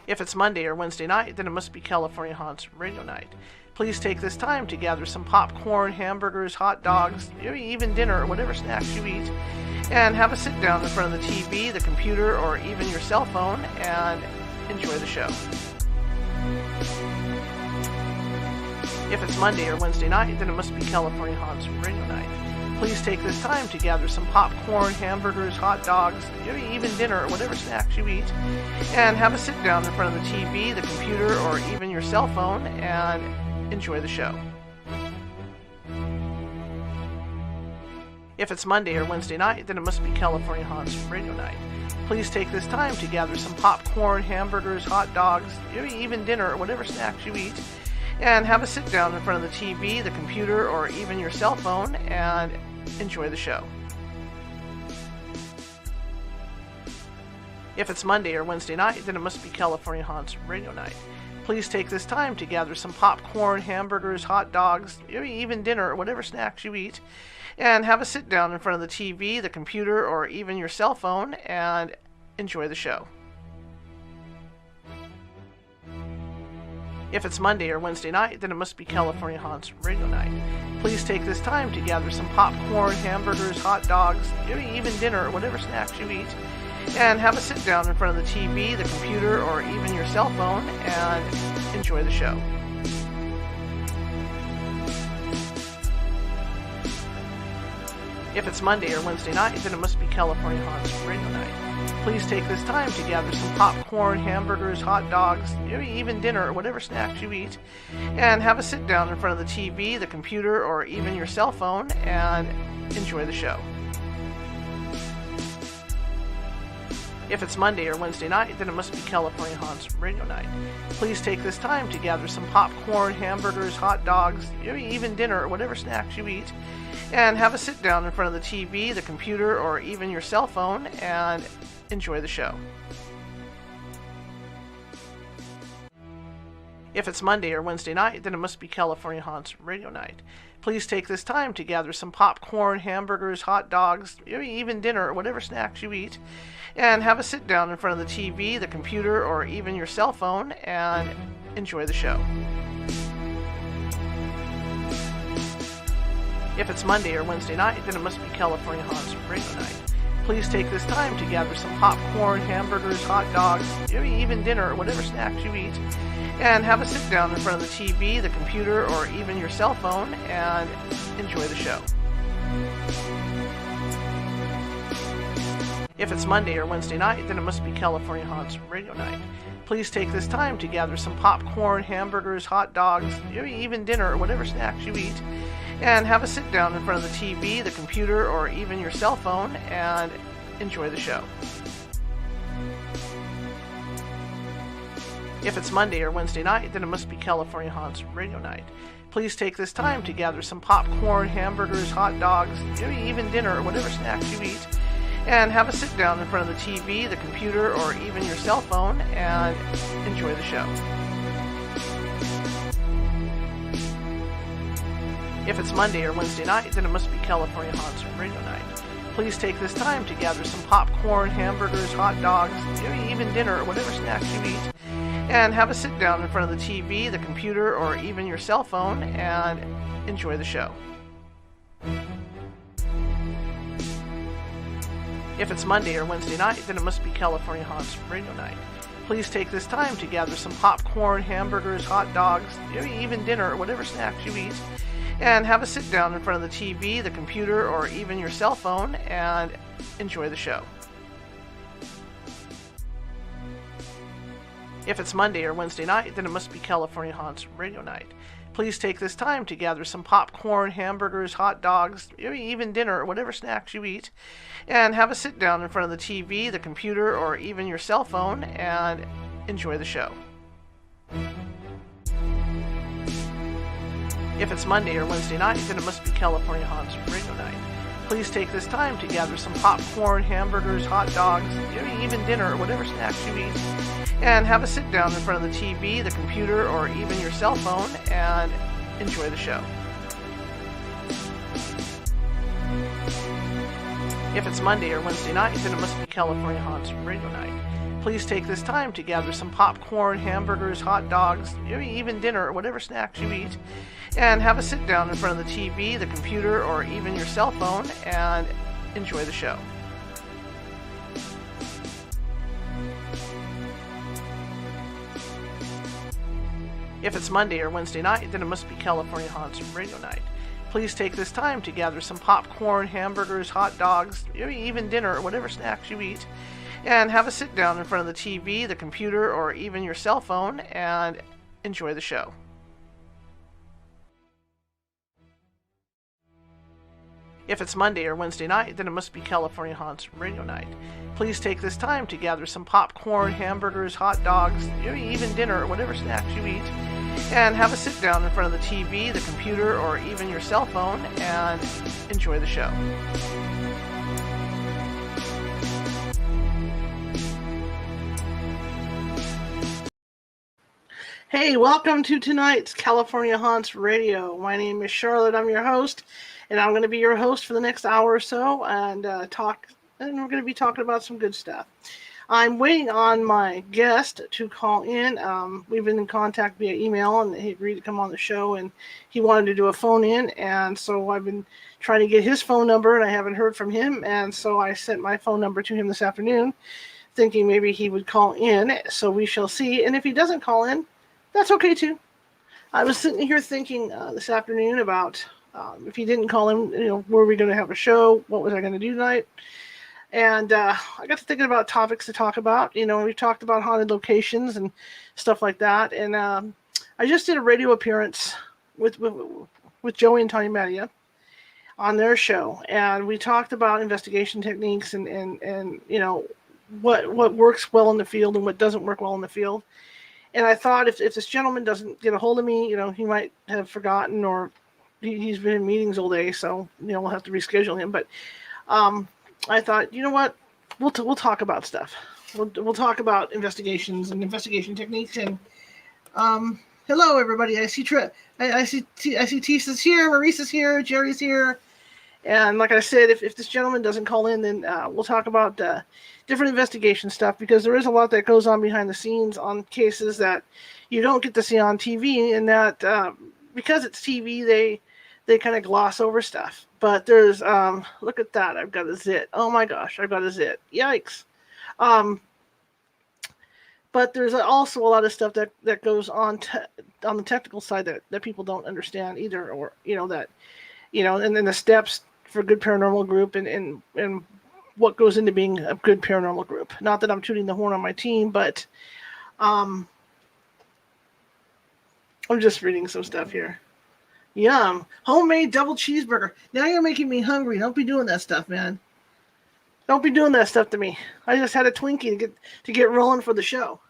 If it's Monday or Wednesday night, then it must be California Haunts Radio Night. Please take this time to gather some popcorn, hamburgers, hot dogs, maybe even dinner or whatever snacks you eat, and have a sit down in front of the TV, the computer, or even your cell phone and enjoy the show. If it's Monday or Wednesday night, then it must be California Haunts Radio Night. Please take this time to gather some popcorn, hamburgers, hot dogs, maybe even dinner or whatever snacks you eat, and have a sit down in front of the TV, the computer, or even your cell phone and enjoy the show. If it's Monday or Wednesday night, then it must be California Haunts Radio Night. Please take this time to gather some popcorn, hamburgers, hot dogs, maybe even dinner or whatever snacks you eat, and have a sit down in front of the TV, the computer, or even your cell phone and enjoy the show. If it's Monday or Wednesday night, then it must be California Haunts Radio Night. Please take this time to gather some popcorn, hamburgers, hot dogs, maybe even dinner or whatever snacks you eat, and have a sit down in front of the TV, the computer, or even your cell phone and enjoy the show. If it's Monday or Wednesday night, then it must be California Haunts Radio Night. Please take this time to gather some popcorn, hamburgers, hot dogs, maybe even dinner or whatever snacks you eat, and have a sit down in front of the TV, the computer, or even your cell phone and enjoy the show. If it's Monday or Wednesday night, then it must be California Haunts Radio Night. Please take this time to gather some popcorn, hamburgers, hot dogs, maybe even dinner or whatever snacks you eat, and have a sit down in front of the TV, the computer, or even your cell phone and enjoy the show. If it's Monday or Wednesday night, then it must be California Haunts Radio Night. Please take this time to gather some popcorn, hamburgers, hot dogs, maybe even dinner or whatever snacks you eat, and have a sit down in front of the TV, the computer, or even your cell phone and enjoy the show. If it's Monday or Wednesday night, then it must be California Haunts Radio Night. Please take this time to gather some popcorn, hamburgers, hot dogs, maybe even dinner or whatever snacks you eat, and have a sit down in front of the TV, the computer, or even your cell phone and enjoy the show. If it's Monday or Wednesday night, then it must be California Haunts Radio Night. Please take this time to gather some popcorn, hamburgers, hot dogs, maybe even dinner or whatever snacks you eat, and have a sit down in front of the TV, the computer, or even your cell phone and enjoy the show. If it's Monday or Wednesday night, then it must be California Haunts Radio Night. Please take this time to gather some popcorn, hamburgers, hot dogs, maybe even dinner or whatever snacks you eat, and have a sit down in front of the TV, the computer, or even your cell phone and enjoy the show. If it's Monday or Wednesday night, then it must be California Haunts Radio Night. Please take this time to gather some popcorn, hamburgers, hot dogs, maybe even dinner or whatever snacks you eat, and have a sit down in front of the TV, the computer, or even your cell phone and enjoy the show. If it's Monday or Wednesday night, then it must be California Haunts Radio Night. Please take this time to gather some popcorn, hamburgers, hot dogs, maybe even dinner or whatever snacks you eat, and have a sit down in front of the TV, the computer, or even your cell phone and enjoy the show. If it's Monday or Wednesday night, then it must be California Haunts Radio Night. Please take this time to gather some popcorn, hamburgers, hot dogs, maybe even dinner or whatever snacks you eat, and have a sit down in front of the TV, the computer, or even your cell phone and enjoy the show. If it's Monday or Wednesday night, then it must be California Haunts Radio Night. Please take this time to gather some popcorn, hamburgers, hot dogs, maybe even dinner or whatever snacks you eat, and have a sit down in front of the TV, the computer, or even your cell phone and enjoy the show. If it's Monday or Wednesday night, then it must be California Haunts Radio Night. Please take this time to gather some popcorn, hamburgers, hot dogs, maybe even dinner or whatever snacks you eat, and have a sit down in front of the TV, the computer, or even your cell phone and enjoy the show. If it's Monday or Wednesday night, then it must be California Haunts Radio Night. Please take this time to gather some popcorn, hamburgers, hot dogs, maybe even dinner or whatever snacks you eat, and have a sit down in front of the TV, the computer, or even your cell phone and enjoy the show. If it's Monday or Wednesday night, then it must be California Haunts Radio Night. Please take this time to gather some popcorn, hamburgers, hot dogs, maybe even dinner or whatever snacks you eat, and have a sit down in front of the TV, the computer, or even your cell phone and enjoy the show. If it's Monday or Wednesday night, then it must be California Haunts Radio Night. Please take this time to gather some popcorn, hamburgers, hot dogs, maybe even dinner or whatever snacks you eat, and have a sit down in front of the TV, the computer, or even your cell phone and enjoy the show. Hey, welcome to tonight's California Haunts Radio. My name is Charlotte. I'm your host, and I'm going to be your host for the next hour or so, and we're going to be talking about some good stuff. I'm waiting on my guest to call in. We've been in contact via email, and he agreed to come on the show, and he wanted to do a phone in, and so I've been trying to get his phone number, and I haven't heard from him, and so I sent my phone number to him this afternoon, thinking maybe he would call in, so we shall see. And if he doesn't call in, that's okay too. I was sitting here thinking this afternoon about if he didn't call in, were we going to have a show? What was I going to do tonight? And I got to thinking about topics to talk about. We've talked about haunted locations and stuff like that. And I just did a radio appearance with Joey and Tanya Madia on their show, and we talked about investigation techniques and what works well in the field and what doesn't work well in the field. And I thought if this gentleman doesn't get a hold of me, he might have forgotten, or he's been in meetings all day, so we'll have to reschedule him. But I thought, you know what, we'll talk about stuff. We'll talk about investigations and investigation techniques. And hello everybody. I see Tisa's here, Maurice's here, Jerry's here. And like I said, if this gentleman doesn't call in, then we'll talk about different investigation stuff, because there is a lot that goes on behind the scenes on cases that you don't get to see on TV, and that because it's TV, they kind of gloss over stuff. But there's, look at that, I've got a zit. Oh my gosh, I've got a zit. Yikes. But there's also a lot of stuff that goes on the technical side that people don't understand either, or, and then the steps for a good paranormal group and what goes into being a good paranormal group. Not that I'm tooting the horn on my team, but I'm just reading some stuff here. Yum. Homemade double cheeseburger. Now you're making me hungry. Don't be doing that stuff, man. Don't be doing that stuff to me. I just had a Twinkie to get rolling for the show.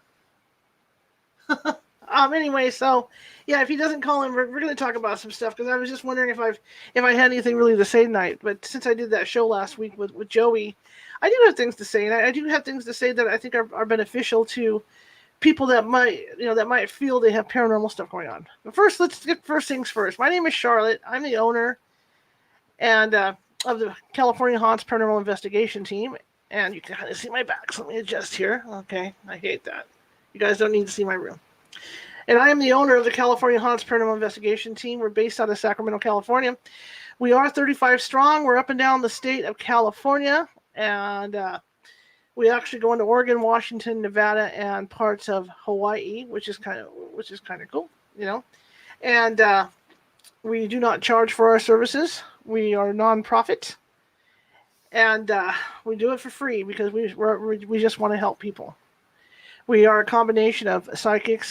Anyway, so yeah, if he doesn't call in, we're going to talk about some stuff, because I was just wondering if I had anything really to say tonight. But since I did that show last week with Joey, I do have things to say, and I do have things to say that I think are beneficial to people that might feel they have paranormal stuff going on. But first, let's get first things first. My name is Charlotte. I'm the owner and of the California Haunts Paranormal Investigation Team, and you can kind of see my back. So let me adjust here. Okay, I hate that. You guys don't need to see my room. And I am the owner of the California Haunts Paranormal Investigation Team. We're based out of Sacramento, California. We are 35 strong. We're up and down the state of California, and we actually go into Oregon, Washington, Nevada, and parts of Hawaii, which is kind of cool, And we do not charge for our services. We are non-profit, and we do it for free because we just want to help people. We are a combination of psychic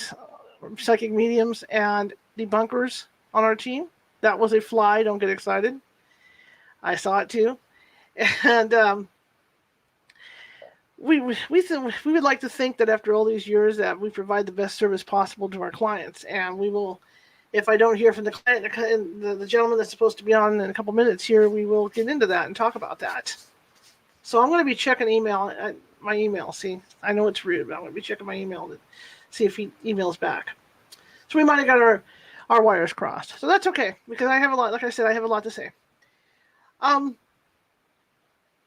mediums, and debunkers on our team. That was a fly. Don't get excited. I saw it too. And we would like to think that after all these years that we provide the best service possible to our clients. And we will, if I don't hear from the client, the gentleman that's supposed to be on in a couple minutes here, we will get into that and talk about that. So I'm going to be checking my email. See, I know it's rude, but I'm going to be checking my email to see if he emails back. So we might have got our wires crossed. So that's okay, because I have a lot, like I said, I have a lot to say.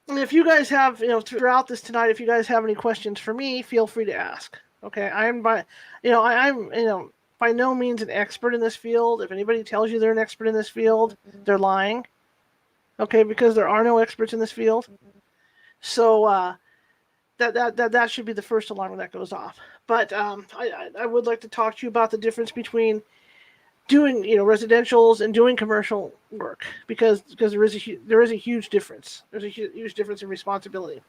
And if you guys have, throughout this tonight, if you guys have any questions for me, feel free to ask. Okay, I'm by no means an expert in this field. If anybody tells you they're an expert in this field, they're lying. Okay, because there are no experts in this field. So that should be the first alarm that goes off. But I would like to talk to you about the difference between doing residentials and doing commercial work because there is a huge difference. There's a huge difference in responsibility.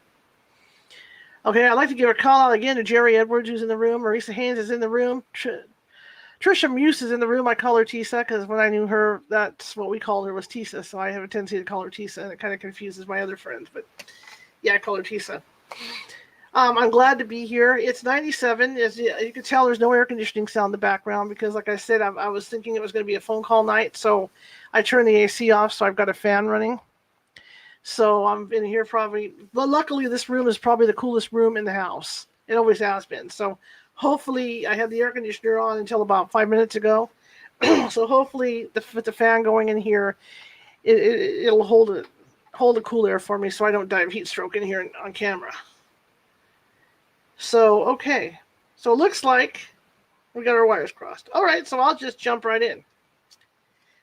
Okay, I'd like to give a call out again to Jerry Edwards, who's in the room. Marisa Haynes is in the room. Trisha Muse is in the room. I call her Tisa because when I knew her, that's what we called her was Tisa. So I have a tendency to call her Tisa, and it kind of confuses my other friends. But yeah, I call her Tisa. I'm glad to be here. It's 97. As you can tell, there's no air conditioning sound in the background because, like I said, I was thinking it was going to be a phone call night. So I turned the AC off, so I've got a fan running. So I'm in here probably. But luckily, this room is probably the coolest room in the house. It always has been. So hopefully, I had the air conditioner on until about 5 minutes ago. So hopefully, with the fan going in here, it'll hold a cool air for me, so I don't die of heat stroke in here on camera. So, okay. So it looks like we got our wires crossed. All right, so I'll just jump right in.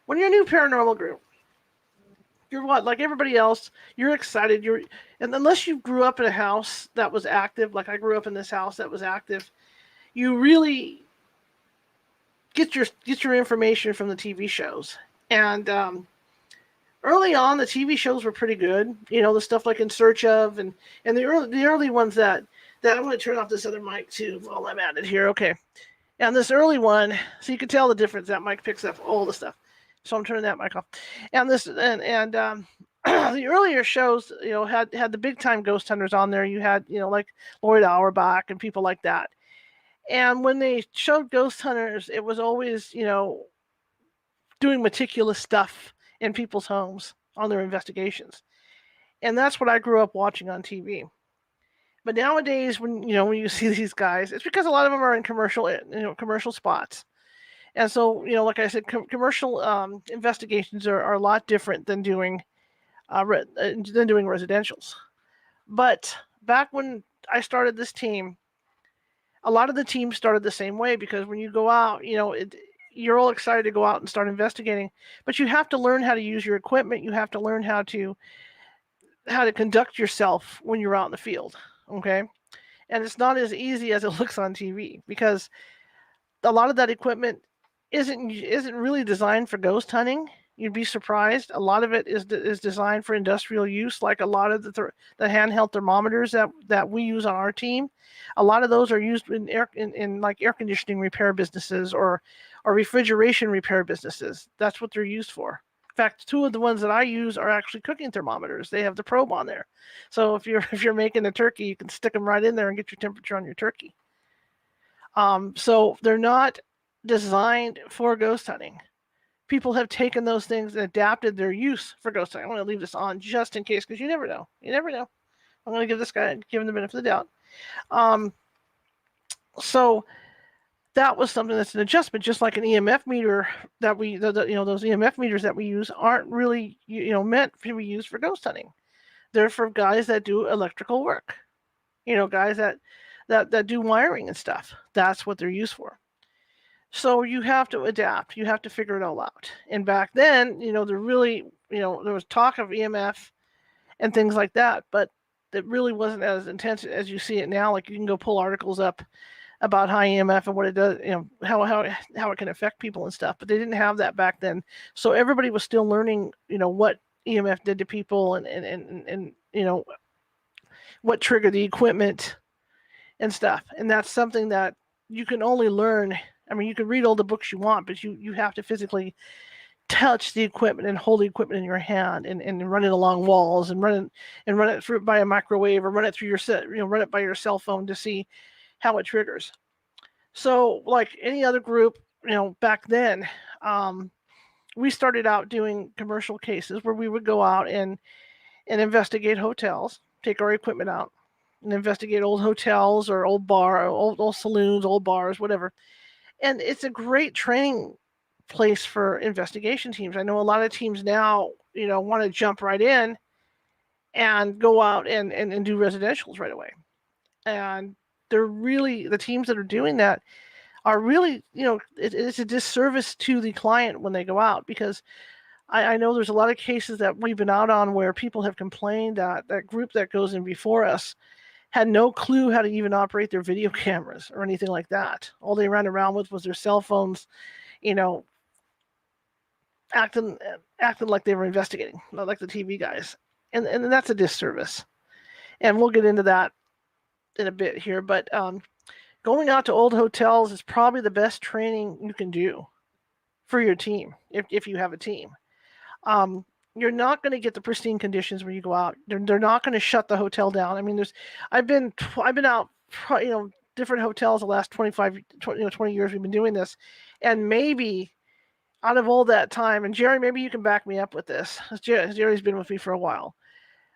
When you're a new paranormal group, you're what? Like everybody else, you're excited. And unless you grew up in a house that was active, like I grew up in this house that was active, you really get your information from the TV shows. And early on, the TV shows were pretty good. The stuff like In Search Of, and the early ones that I'm going to turn off this other mic too while I'm at it here. Okay. And this early one, so you can tell the difference. That mic picks up all the stuff. So I'm turning that mic off. And the earlier shows, had the big time ghost hunters on there. You had, like Lloyd Auerbach and people like that. And when they showed ghost hunters, it was always, doing meticulous stuff in people's homes on their investigations. And that's what I grew up watching on TV. But nowadays, when you see these guys, it's because a lot of them are in commercial spots, and so like I said, commercial investigations are a lot different than doing residentials. But back when I started this team, a lot of the teams started the same way because when you go out, you're all excited to go out and start investigating, but you have to learn how to use your equipment. You have to learn how to conduct yourself when you're out in the field. Okay. And it's not as easy as it looks on TV because a lot of that equipment isn't really designed for ghost hunting. You'd be surprised. A lot of it is designed for industrial use, like a lot of the handheld thermometers that we use on our team. A lot of those are used in like air conditioning repair businesses or refrigeration repair businesses. That's what they're used for. In fact, two of the ones that I use are actually cooking thermometers. They have the probe on there. So if you're making a turkey, you can stick them right in there and get your temperature on your turkey. So they're not designed for ghost hunting. People have taken those things and adapted their use for ghost hunting. I'm going to leave this on just in case because you never know. You never know. I'm going to give him the benefit of the doubt. So that was something that's an adjustment, just like an EMF meter that those EMF meters that we use aren't really meant to be used for ghost hunting. They're for guys that do electrical work. Guys that do wiring and stuff. That's what they're used for. So you have to adapt. You have to figure it all out. And back then, there really, there was talk of EMF and things like that, but it really wasn't as intense as you see it now. Like you can go pull articles up about high EMF and what it does, how it can affect people and stuff. But they didn't have that back then. So everybody was still learning, what EMF did to people and what triggered the equipment and stuff. And that's something that you can only learn. I mean, you can read all the books you want, but you have to physically touch the equipment and hold the equipment in your hand and run it along walls and run it through by a microwave or run it through run it by your cell phone to see how it triggers. So like any other group, back then, we started out doing commercial cases where we would go out and investigate hotels, take our equipment out and investigate old hotels or old saloons, old bars, whatever. And it's a great training place for investigation teams. I know a lot of teams now, want to jump right in and go out and do residentials right away. And they're really, the teams that are doing that are really, it's a disservice to the client when they go out, because I know there's a lot of cases that we've been out on where people have complained that that group that goes in before us had no clue how to even operate their video cameras or anything like that. All they ran around with was their cell phones, you know, acting acting like they were investigating, not like the TV guys, and that's a disservice. And we'll get into that in a bit here, but going out to old hotels is probably the best training you can do for your team if you have a team. Um, you're not going to get the pristine conditions when you go out. They're not going to shut the hotel down. I mean, I've been out, different hotels the last 20 years we've been doing this, and maybe out of all that time, and Jerry, maybe you can back me up with this. Jerry's been with me for a while.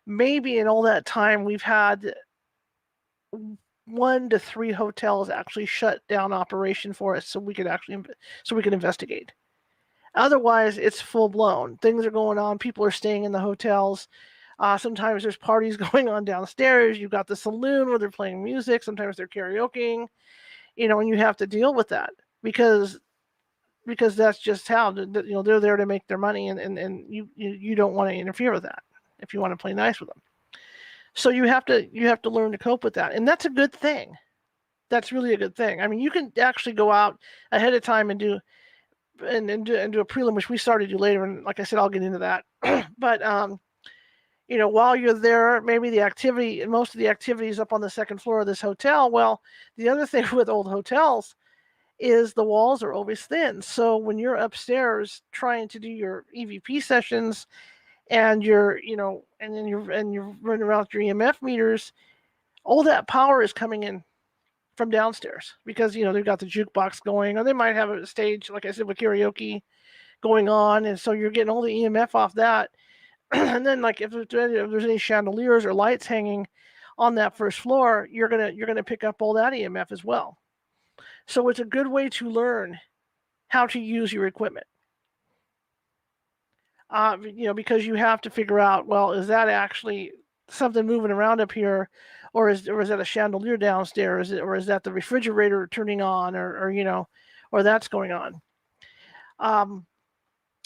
Maybe in all that time we've had 1 to 3 hotels actually shut down operation for us, so we could investigate. Otherwise, it's full blown. Things are going on. People are staying in the hotels. Sometimes there's parties going on downstairs. You've got the saloon where they're playing music. Sometimes they're karaokeing. And you have to deal with that because that's just how they're there to make their money, and you don't want to interfere with that if you want to play nice with them. So you have to learn to cope with that, and that's a good thing. That's really a good thing. I mean, you can actually go out ahead of time and do a prelim, which we started to do later, and like I said, I'll get into that. But while you're there, maybe most of the activities up on the second floor of this hotel. Well, the other thing with old hotels is the walls are always thin. So when you're upstairs trying to do your EVP sessions and you're running around with your EMF meters, all that power is coming in from downstairs because they've got the jukebox going, or they might have a stage, like I said, with karaoke going on, and so you're getting all the EMF off that. And then, like if there's any chandeliers or lights hanging on that first floor, you're gonna pick up all that EMF as well. So it's a good way to learn how to use your equipment. Because you have to figure out, well, is that actually something moving around up here, or is that a chandelier downstairs, or is that the refrigerator turning on, or that's going on.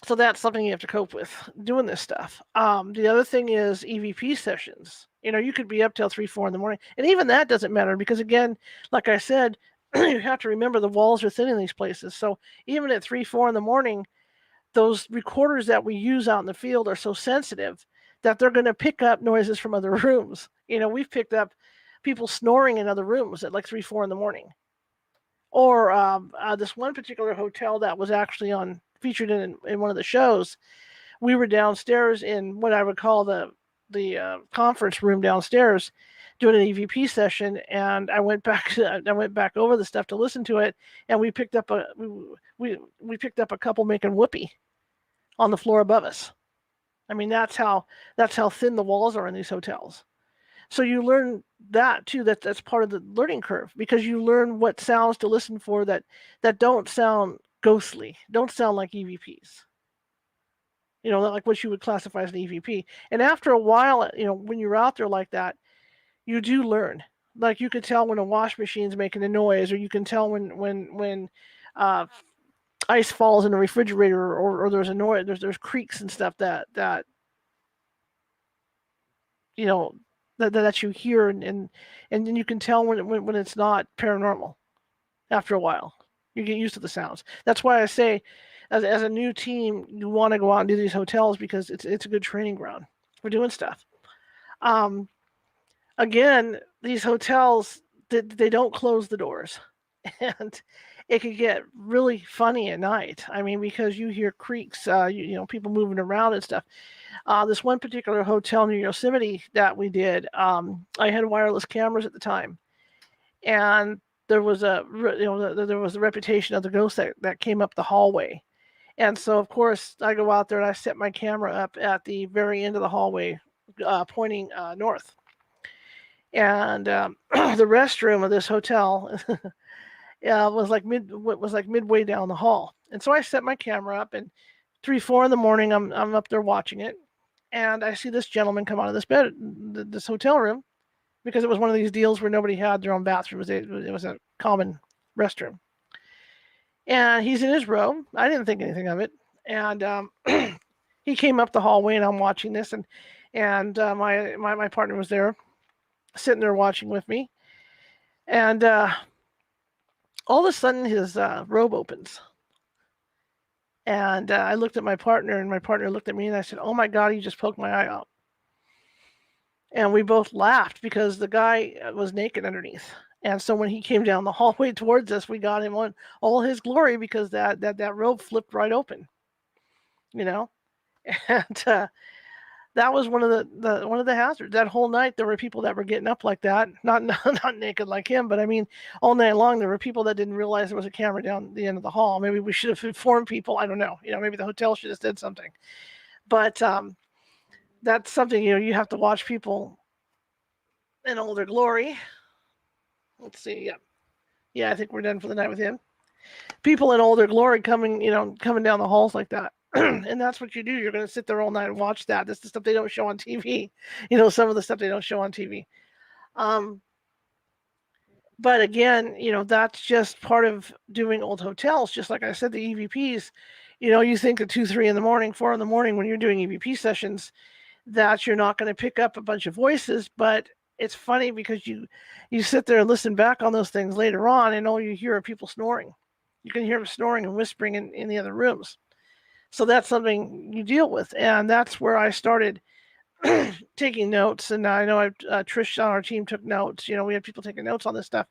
So that's something you have to cope with doing this stuff. The other thing is EVP sessions. You could be up till 3, 4 in the morning, and even that doesn't matter because, again, like I said, you have to remember the walls are thin in these places. So even at 3, 4 in the morning, those recorders that we use out in the field are so sensitive that they're going to pick up noises from other rooms. We've picked up people snoring in other rooms at like 3, 4 in the morning. Or this one particular hotel that was actually featured in one of the shows. We were downstairs in what I would call the conference room downstairs, doing an EVP session, and I went back over the stuff to listen to it, and we picked up a couple making whoopee on the floor above us. I mean, that's how thin the walls are in these hotels. So you learn that too. That's part of the learning curve, because you learn what sounds to listen for that don't sound ghostly, don't sound like EVPs. Like what you would classify as an EVP. And after a while, when you're out there like that, you do learn. Like you could tell when a wash machine's making a noise, or you can tell when ice falls in a refrigerator, or there's a noise, there's creaks and stuff that you know that you hear, and then you can tell when it's not paranormal. After a while, you get used to the sounds. That's why I say, as a new team, you want to go out and do these hotels because it's a good training ground for doing stuff. Um, Again, these hotels, they don't close the doors, and it could get really funny at night. I mean, because you hear creaks, people moving around and stuff. This one particular hotel near Yosemite that we did, I had wireless cameras at the time, and there was there was a reputation of the ghost that came up the hallway. And so, of course, I go out there and I set my camera up at the very end of the hallway, pointing north. And the restroom of this hotel was like midway down the hall. And so I set my camera up, and 3, 4 in the morning, I'm up there watching it. and I see this gentleman come out of this bed, this hotel room, because it was one of these deals where nobody had their own bathrooms. It was a common restroom. And he's in his room. I didn't think anything of it. And he came up the hallway, and I'm watching this, and my partner was there, sitting there watching with me. And all of a sudden, his robe opens. And I looked at my partner, and my partner looked at me, and I said, "Oh my God, he just poked my eye out." And we both laughed because the guy was naked underneath. And so when he came down the hallway towards us, we got him on all his glory because that robe flipped right open, you know. And that was one of the hazards. That whole night, there were people that were getting up like that, not naked like him, but I mean, all night long there were people that didn't realize there was a camera down the end of the hall. Maybe we should have informed people. I don't know. Maybe the hotel should have said something. But that's something you have to watch people in all their glory. Let's see. Yeah, I think we're done for the night with him. People in all their glory coming down the halls like that. And that's what you do. You're going to sit there all night and watch that. That's the stuff they don't show on TV. Some of the stuff they don't show on TV. Um, but again, that's just part of doing old hotels. Just like I said, the EVPs, you think at 2, 3 in the morning, 4 in the morning when you're doing EVP sessions, that you're not going to pick up a bunch of voices. But it's funny because you sit there and listen back on those things later on, and all you hear are people snoring. You can hear them snoring and whispering in the other rooms. So that's something you deal with, and that's where I started taking notes. And I know Trish on our team took notes. We had people taking notes on this stuff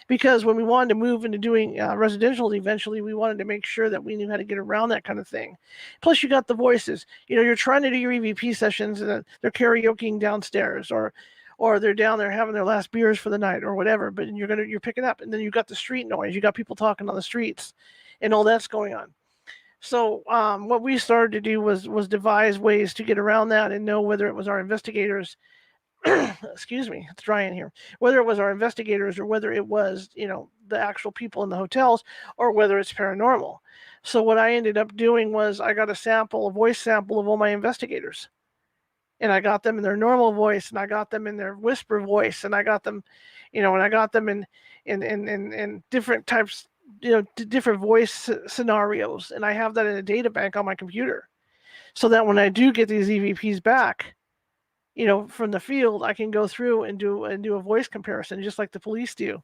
because when we wanted to move into doing residential eventually, we wanted to make sure that we knew how to get around that kind of thing. Plus, you got the voices. You're trying to do your EVP sessions, and they're karaokeing downstairs, or they're down there having their last beers for the night or whatever. But you're picking up, and then you got the street noise. You got people talking on the streets, and all that's going on. So what we started to do was devise ways to get around that and know whether it was our investigators. Excuse me, it's dry in here. Whether it was our investigators or whether it was the actual people in the hotels or whether it's paranormal. So what I ended up doing was I got a voice sample of all my investigators, and I got them in their normal voice, and I got them in their whisper voice, and I got them, and I got them in different types, different voice scenarios, and I have that in a data bank on my computer, so that when I do get these EVPs back, from the field, I can go through and do a voice comparison, just like the police do.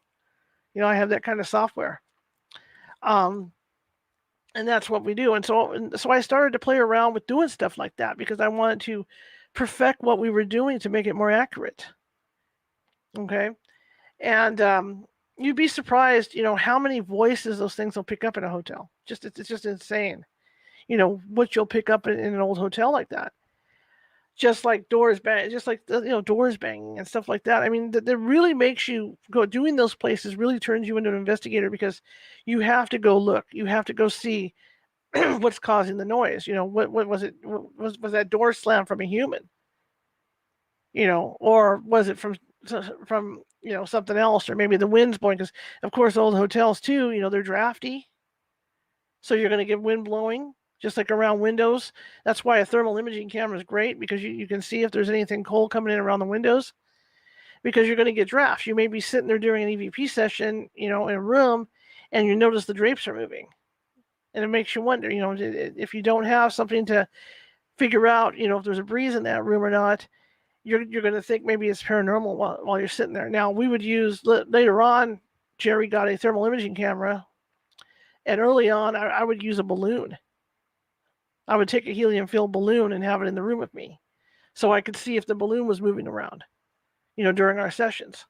I have that kind of software, and that's what we do. And so I started to play around with doing stuff like that because I wanted to perfect what we were doing to make it more accurate. Okay, and you'd be surprised, how many voices those things will pick up in a hotel. It's just insane, what you'll pick up in an old hotel like that. Just like doors bang, just like doors banging and stuff like that. I mean, that really makes you go. Doing those places really turns you into an investigator because you have to go look, you have to go see what's causing the noise. What was it? Was that door slam from a human? Or was it from something else, or maybe the wind's blowing? Because of course, old hotels too, they're drafty, so you're going to get wind blowing just like around windows. That's why a thermal imaging camera is great because you can see if there's anything cold coming in around the windows, because you're going to get drafts. You may be sitting there during an EVP session, in a room, and you notice the drapes are moving, and it makes you wonder, if you don't have something to figure out, if there's a breeze in that room or not. You're going to think maybe it's paranormal while you're sitting there. Now, we would use, later on, Jerry got a thermal imaging camera, and early on, I would use a balloon. I would take a helium-filled balloon and have it in the room with me, so I could see if the balloon was moving around, during our sessions.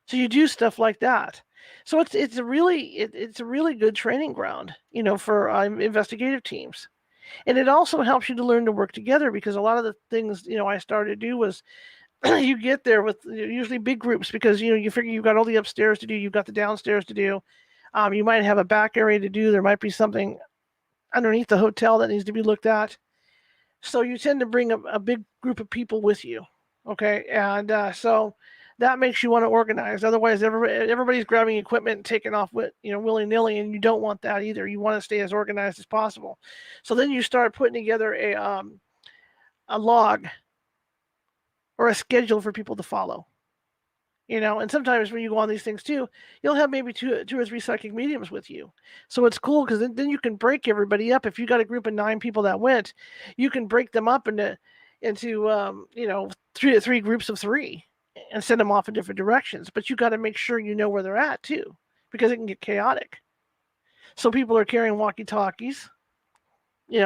So you do stuff like that. So it's a really good training ground, for investigative teams. And it also helps you to learn to work together because a lot of the things, I started to do was you get there with usually big groups because, you figure you've got all the upstairs to do, you've got the downstairs to do. You might have a back area to do. There might be something underneath the hotel that needs to be looked at. So you tend to bring a big group of people with you. Okay. And so that makes you want to organize. Otherwise, everybody's grabbing equipment and taking off with, willy-nilly, and you don't want that either. You want to stay as organized as possible. So then you start putting together a log or a schedule for people to follow. And sometimes when you go on these things too, you'll have maybe two or three psychic mediums with you. So it's cool because then you can break everybody up. If you got a group of 9 people that went, you can break them up into three groups of 3 and send them off in different directions. But you got to make sure you know where they're at too, because it can get chaotic. So people are carrying walkie-talkies,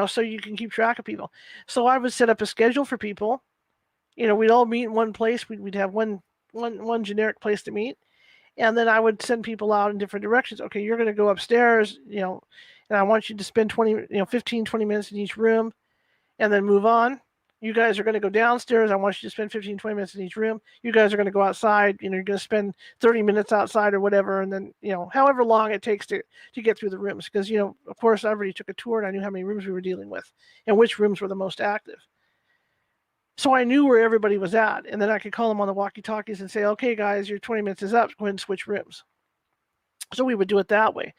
so you can keep track of people. So I would set up a schedule for people. We'd all meet in one place. We'd have one generic place to meet, and then I would send people out in different directions. Okay, you're going to go upstairs, and I want you to spend 15, 20 minutes in each room, and then move on. You guys are going to go downstairs. I want you to spend 15, 20 minutes in each room. You guys are going to go outside. You're going to spend 30 minutes outside or whatever, and then however long it takes to get through the rooms. Because of course, I already took a tour and I knew how many rooms we were dealing with and which rooms were the most active. So I knew where everybody was at, and then I could call them on the walkie-talkies and say, okay, guys, your 20 minutes is up. Go ahead and switch rooms. So we would do it that way.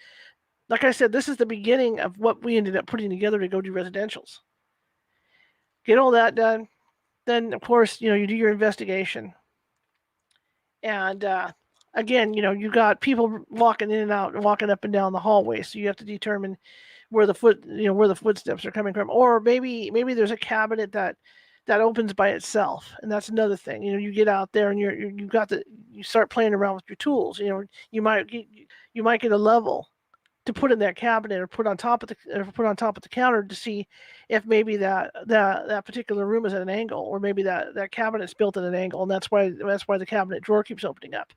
Like I said, this is the beginning of what we ended up putting together to go do residentials. Get all that done. Then, of course, you do your investigation. And again, you got people walking in and out and walking up and down the hallway. So you have to determine where the footsteps are coming from. Or maybe there's a cabinet that opens by itself, and that's another thing. You get out there and you start playing around with your tools. You might get a level to put in that cabinet or put on top of the counter to see if maybe that particular room is at an angle, or maybe that cabinet's built at an angle, and that's why the cabinet drawer keeps opening up.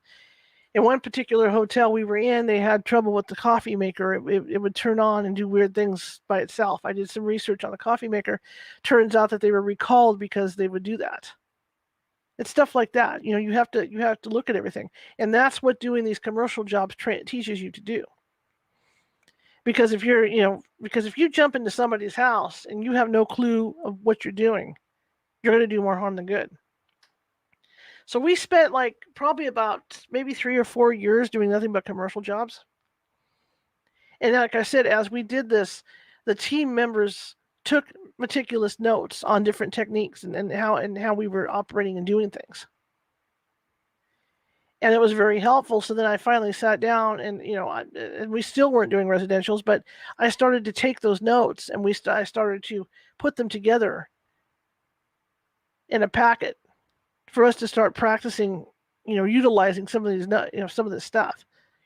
In one particular hotel we were in, they had trouble with the coffee maker. It would turn on and do weird things by itself. I did some research on the coffee maker. Turns out that they were recalled because they would do that. It's stuff like that. You have to look at everything, and that's what doing these commercial jobs teaches you to do. Because if you jump into somebody's house and you have no clue of what you're doing, you're going to do more harm than good. So we spent probably about maybe 3 or 4 years doing nothing but commercial jobs. And like I said, as we did this, the team members took meticulous notes on different techniques and how we were operating and doing things. And it was very helpful. So then I finally sat down, and and we still weren't doing residentials, but I started to take those notes, and I started to put them together in a packet for us to start practicing, utilizing some of these, some of this stuff,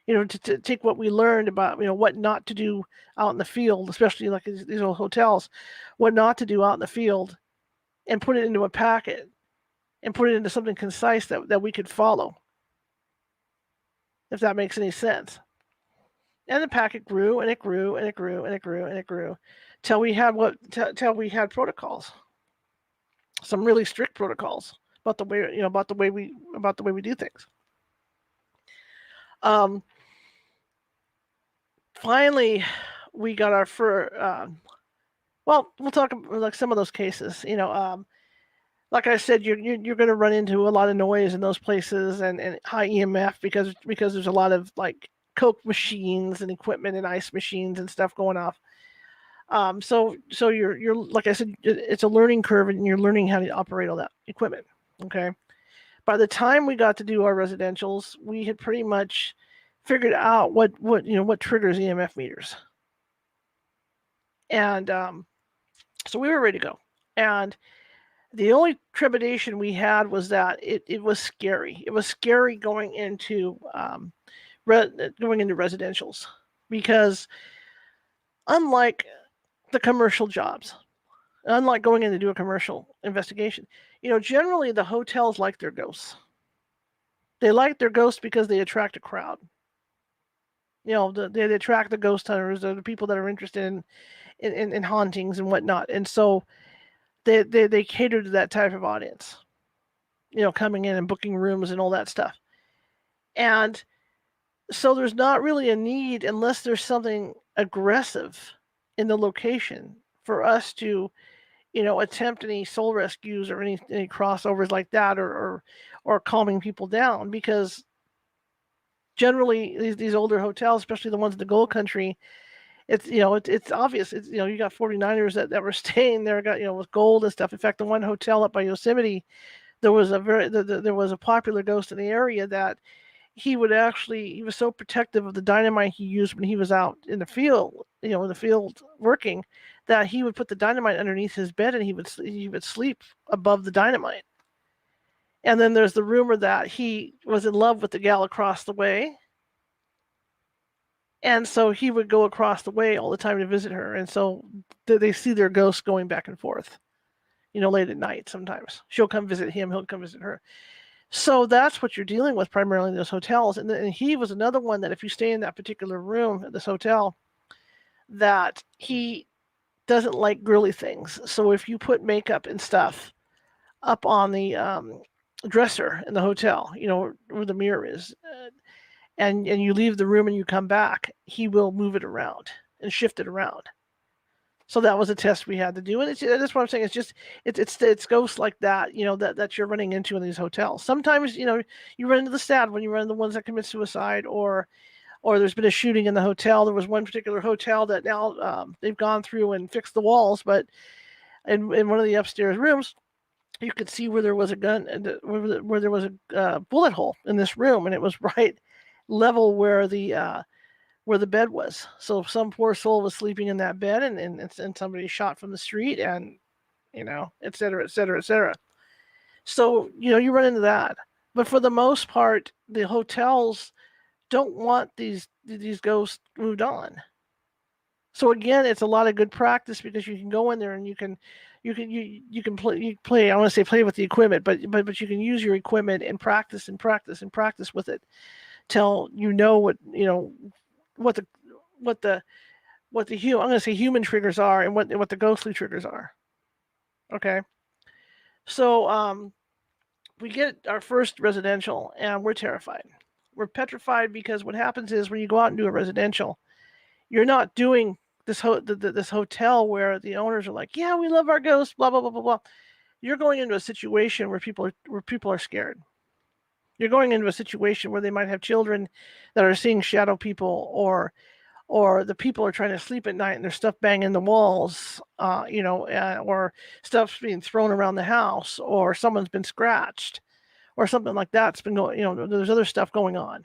to take what we learned about, what not to do out in the field, especially like these old hotels, what not to do out in the field, and put it into a packet and put it into something concise that we could follow, if that makes any sense. And the packet grew and it grew and it grew and it grew and it grew till we had protocols, some really strict protocols about the way we do things. Finally, we got our first. Well, we'll talk about some of those cases. Like I said, you're going to run into a lot of noise in those places and high EMF because there's a lot of Coke machines and equipment and ice machines and stuff going off. So you're like I said, it's a learning curve, and you're learning how to operate all that equipment. Okay. By the time we got to do our residentials, we had pretty much figured out what triggers EMF meters, and so we were ready to go. And the only trepidation we had was that it was scary. It was scary going into residentials, because unlike the commercial jobs, unlike going in to do a commercial investigation, generally the hotels like their ghosts. They like their ghosts because they attract a crowd. They attract the ghost hunters, the people that are interested in hauntings and whatnot, and so they cater to that type of audience. Coming in and booking rooms and all that stuff, and so there's not really a need, unless there's something aggressive in the location, for us to attempt any soul rescues or any crossovers like that, or calming people down, because generally these older hotels, especially the ones in the gold country, it's obvious. It's you got 49ers that were staying there, got with gold and stuff. In fact, the one hotel up by Yosemite, there was a popular ghost in the area that he was so protective of the dynamite he used when he was out in the field, in the field working, that he would put the dynamite underneath his bed and he would sleep above the dynamite. And then there's the rumor that he was in love with the gal across the way. And so he would go across the way all the time to visit her. And so they see their ghosts going back and forth, late at night sometimes. She'll come visit him, he'll come visit her. So that's what you're dealing with primarily in those hotels. And he was another one that if you stay in that particular room at this hotel, that he doesn't like girly things. So if you put makeup and stuff up on the dresser in the hotel, where the mirror is, and you leave the room and you come back, he will move it around and shift it around. So that was a test we had to do, and that's what I'm saying. It's ghosts like that, that you're running into in these hotels. Sometimes, you run into the sad when you run into the ones that commit suicide, or there's been a shooting in the hotel. There was one particular hotel that now they've gone through and fixed the walls, but in one of the upstairs rooms, you could see where there was a gun, where there was a bullet hole in this room, and it was right level where the bed was. So some poor soul was sleeping in that bed, and somebody shot from the street, and et cetera, et cetera, et cetera. So you run into that, but for the most part, the hotels don't want these ghosts moved on. So again, it's a lot of good practice because you can go in there and you can play. I want to say play with the equipment, but you can use your equipment and practice and practice and practice with it till what the what the I'm going to say human triggers are and what the ghostly triggers are. Okay, so we get our first residential and we're terrified. We're petrified because what happens is when you go out and do a residential, you're not doing this hotel where the owners are like, yeah, we love our ghosts, blah blah blah blah blah. You're going into a situation where people are scared. You're going into a situation where they might have children that are seeing shadow people, or the people are trying to sleep at night and there's stuff banging the walls, or stuff's being thrown around the house, or someone's been scratched, or something like that's been going. There's other stuff going on.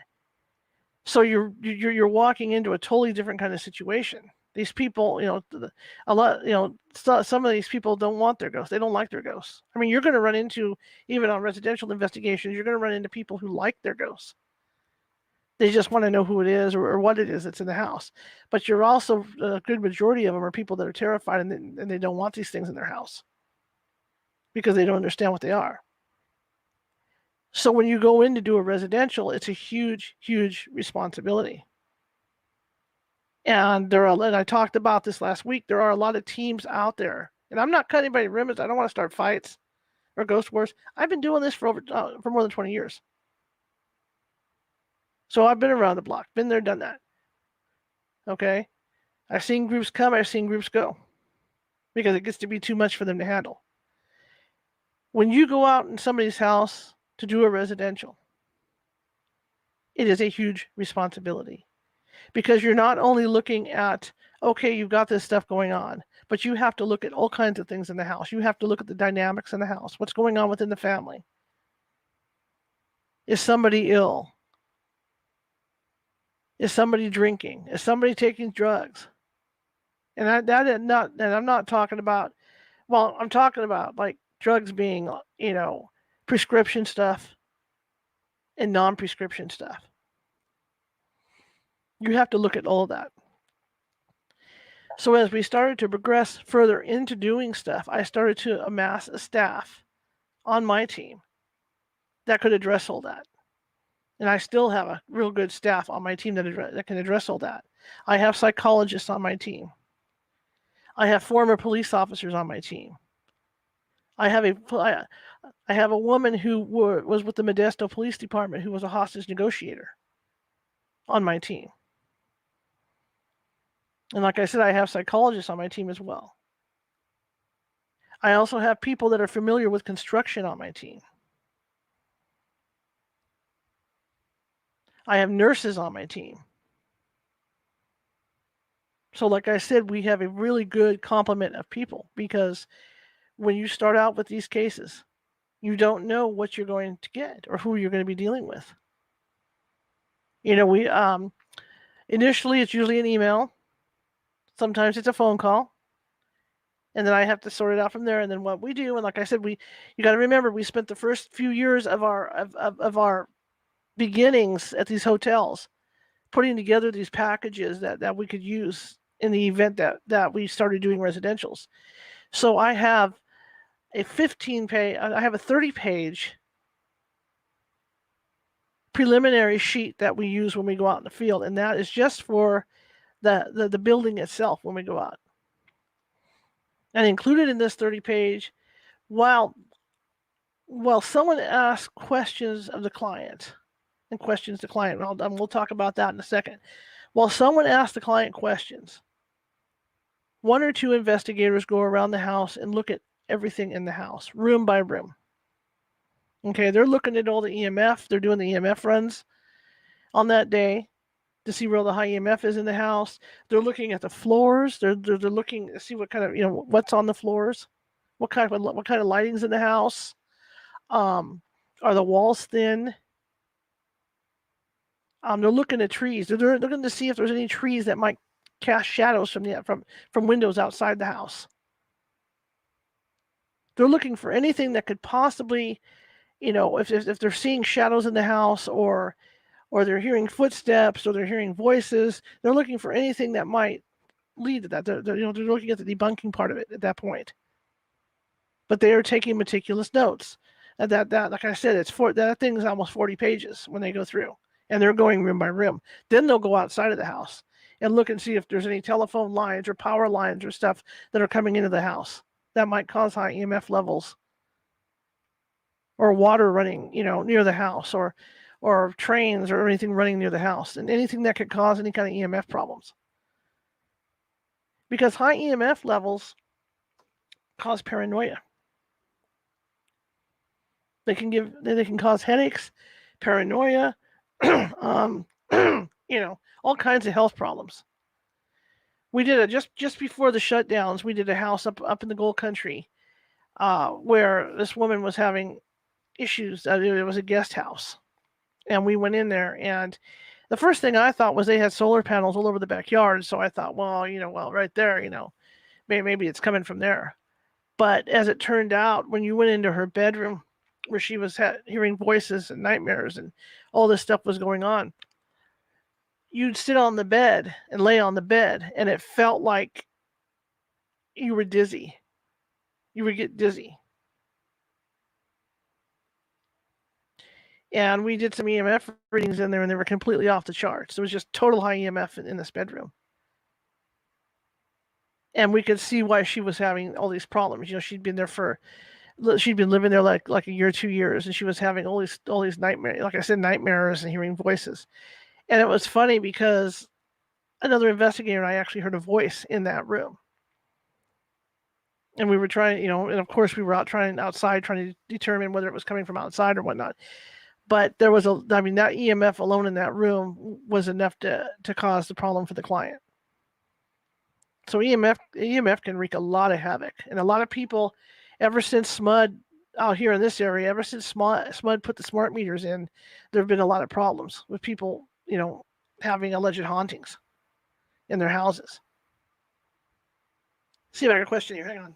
So you're walking into a totally different kind of situation. These people, a lot, some of these people don't want their ghosts. They don't like their ghosts. I mean, you're going to run into, even on residential investigations, you're going to run into people who like their ghosts. They just want to know who it is or what it is that's in the house. But you're also, a good majority of them are people that are terrified and they don't want these things in their house because they don't understand what they are. So when you go in to do a residential, it's a huge, huge responsibility. And I talked about this last week, there are a lot of teams out there. And I'm not cutting anybody ribbons. I don't want to start fights or ghost wars. I've been doing this for more than 20 years. So I've been around the block, been there, done that. Okay? I've seen groups come, I've seen groups go. Because it gets to be too much for them to handle. When you go out in somebody's house to do a residential, it is a huge responsibility. Because you're not only looking at, okay, you've got this stuff going on, but you have to look at all kinds of things in the house. You have to look at the dynamics in the house. What's going on within the family? Is somebody ill? Is somebody drinking? Is somebody taking drugs? And I'm not talking about, well, I'm talking about like drugs being, prescription stuff and non-prescription stuff. You have to look at all of that. So as we started to progress further into doing stuff, I started to amass a staff on my team that could address all that. And I still have a real good staff on my team that can address all that. I have psychologists on my team. I have former police officers on my team. I have a woman who was with the Modesto Police Department who was a hostage negotiator on my team. And like I said, I have psychologists on my team as well. I also have people that are familiar with construction on my team. I have nurses on my team. So, like I said, we have a really good complement of people because when you start out with these cases, you don't know what you're going to get or who you're going to be dealing with. We initially it's usually an email, sometimes it's a phone call, and then I have to sort it out from there. And then what we do, and like I said, you got to remember we spent the first few years of our beginnings at these hotels putting together these packages that we could use in the event that we started doing residentials. So I have I have a 30-page preliminary sheet that we use when we go out in the field, and that is just for the building itself when we go out. And included in this 30-page, while someone asks questions of the client and questions the client, and we'll talk about that in a second. While someone asks the client questions, one or two investigators go around the house and look at everything in the house, room by room. Okay, they're looking at all the EMF. They're doing the EMF runs on that day to see where all the high EMF is in the house. They're looking at the floors. They're looking to see what kind of what's on the floors, what kind of lighting's in the house. Are the walls thin? They're looking at trees. They're looking to see if there's any trees that might cast shadows from windows outside the house. They're looking for anything that could possibly, if they're seeing shadows in the house or they're hearing footsteps or they're hearing voices, they're looking for anything that might lead to that. They're looking at the debunking part of it at that point. But they are taking meticulous notes. And that like I said, that thing is almost 40 pages when they go through, and they're going room by room. Then they'll go outside of the house and look and see if there's any telephone lines or power lines or stuff that are coming into the house that might cause high EMF levels, or water running, near the house, or trains or anything running near the house, and anything that could cause any kind of EMF problems. Because high EMF levels cause paranoia. They can cause headaches, paranoia, all kinds of health problems. We did it just before the shutdowns. We did a house up in the Gold Country, where this woman was having issues. It was a guest house, and we went in there, and the first thing I thought was they had solar panels all over the backyard. So I thought, well, right there, maybe it's coming from there. But as it turned out, when you went into her bedroom, where she was hearing voices and nightmares and all this stuff was going on, you'd sit on the bed and lay on the bed, and it felt like you were dizzy. You would get dizzy. And we did some EMF readings in there, and they were completely off the charts. It was just total high EMF in this bedroom. And we could see why she was having all these problems. She'd been living there like a year, 2 years, and she was having all these nightmares. Like I said, nightmares and hearing voices. And it was funny because another investigator and I actually heard a voice in that room. And we were trying, and of course we were outside trying to determine whether it was coming from outside or whatnot. But there was that EMF alone in that room was enough to cause the problem for the client. So EMF can wreak a lot of havoc, and a lot of people, ever since SMUD out here in this area, ever since SMUD put the smart meters in, there have been a lot of problems with people, having alleged hauntings in their houses. See if I got a question here. Hang on.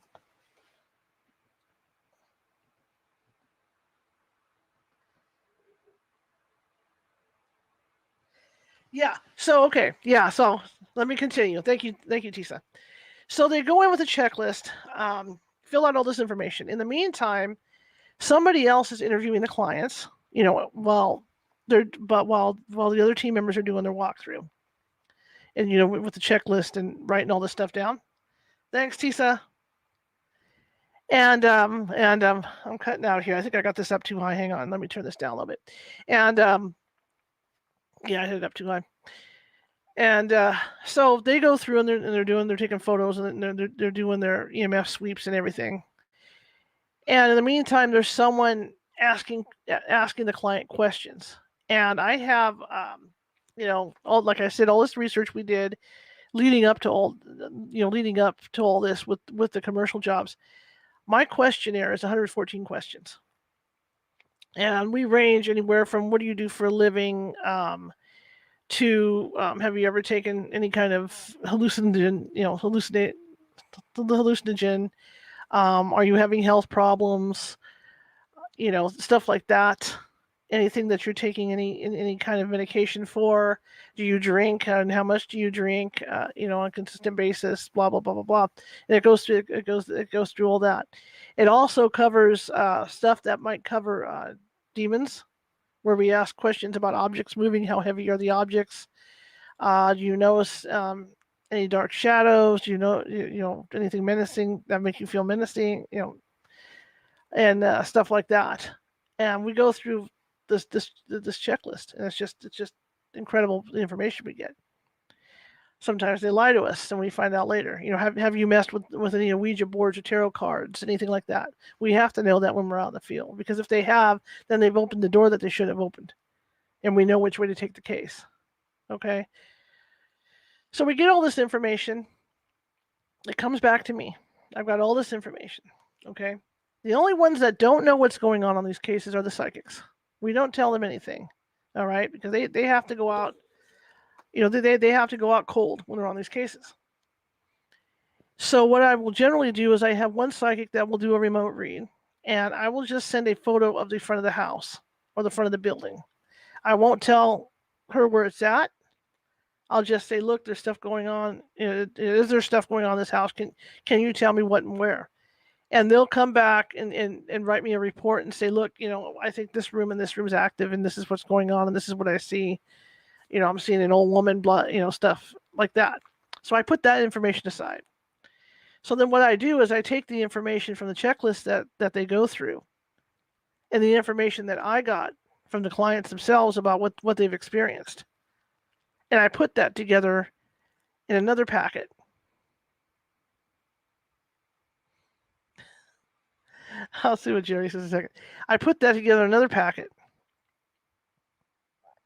Yeah. So okay. Yeah. So let me continue. Thank you, Tisa. So they go in with a checklist, fill out all this information. In the meantime, somebody else is interviewing the clients. While the other team members are doing their walkthrough, and with the checklist and writing all this stuff down. Thanks, Tisa. And I'm cutting out here. I think I got this up too high. Hang on, let me turn this down a little bit. And yeah, I hit it up too high. And so they go through and they're taking photos and they're doing their EMF sweeps and everything. And in the meantime, there's someone asking the client questions. And I have, like I said, all this research we did. leading up to all this with the commercial jobs. My questionnaire is 114 questions, and we range anywhere from what do you do for a living, to have you ever taken any kind of hallucinogen? Are you having health problems? Stuff like that. Anything that you're taking any kind of medication for? Do you drink, and how much do you drink? On a consistent basis. Blah blah blah blah blah. And it goes through all that. It also covers stuff that might cover demons, where we ask questions about objects moving. How heavy are the objects? Do you notice any dark shadows? Do you know anything menacing that make you feel menacing? And stuff like that. And we go through this checklist, and it's just incredible the information we get. Sometimes they lie to us, and we find out later. Have you messed with any Ouija boards or tarot cards, anything like that? We have to know that when we're out in the field, because if they have, then they've opened the door that they should have opened, and we know which way to take the case. Okay. So we get all this information. It comes back to me. I've got all this information. Okay. The only ones that don't know what's going on these cases are the psychics. We don't tell them anything. All right. Because they have to go out, they have to go out cold when they're on these cases. So what I will generally do is I have one psychic that will do a remote read, and I will just send a photo of the front of the house or the front of the building. I won't tell her where it's at. I'll just say, look, there's stuff going on. Is there stuff going on in this house? Can you tell me what and where? And they'll come back and write me a report and say, look, I think this room and this room is active, and this is what's going on, and this is what I see. I'm seeing an old woman, blood, stuff like that. So I put that information aside. So then what I do is I take the information from the checklist that they go through, and the information that I got from the clients themselves about what they've experienced, and I put that together in another packet. I'll see what Jerry says in a second. I put that together in another packet,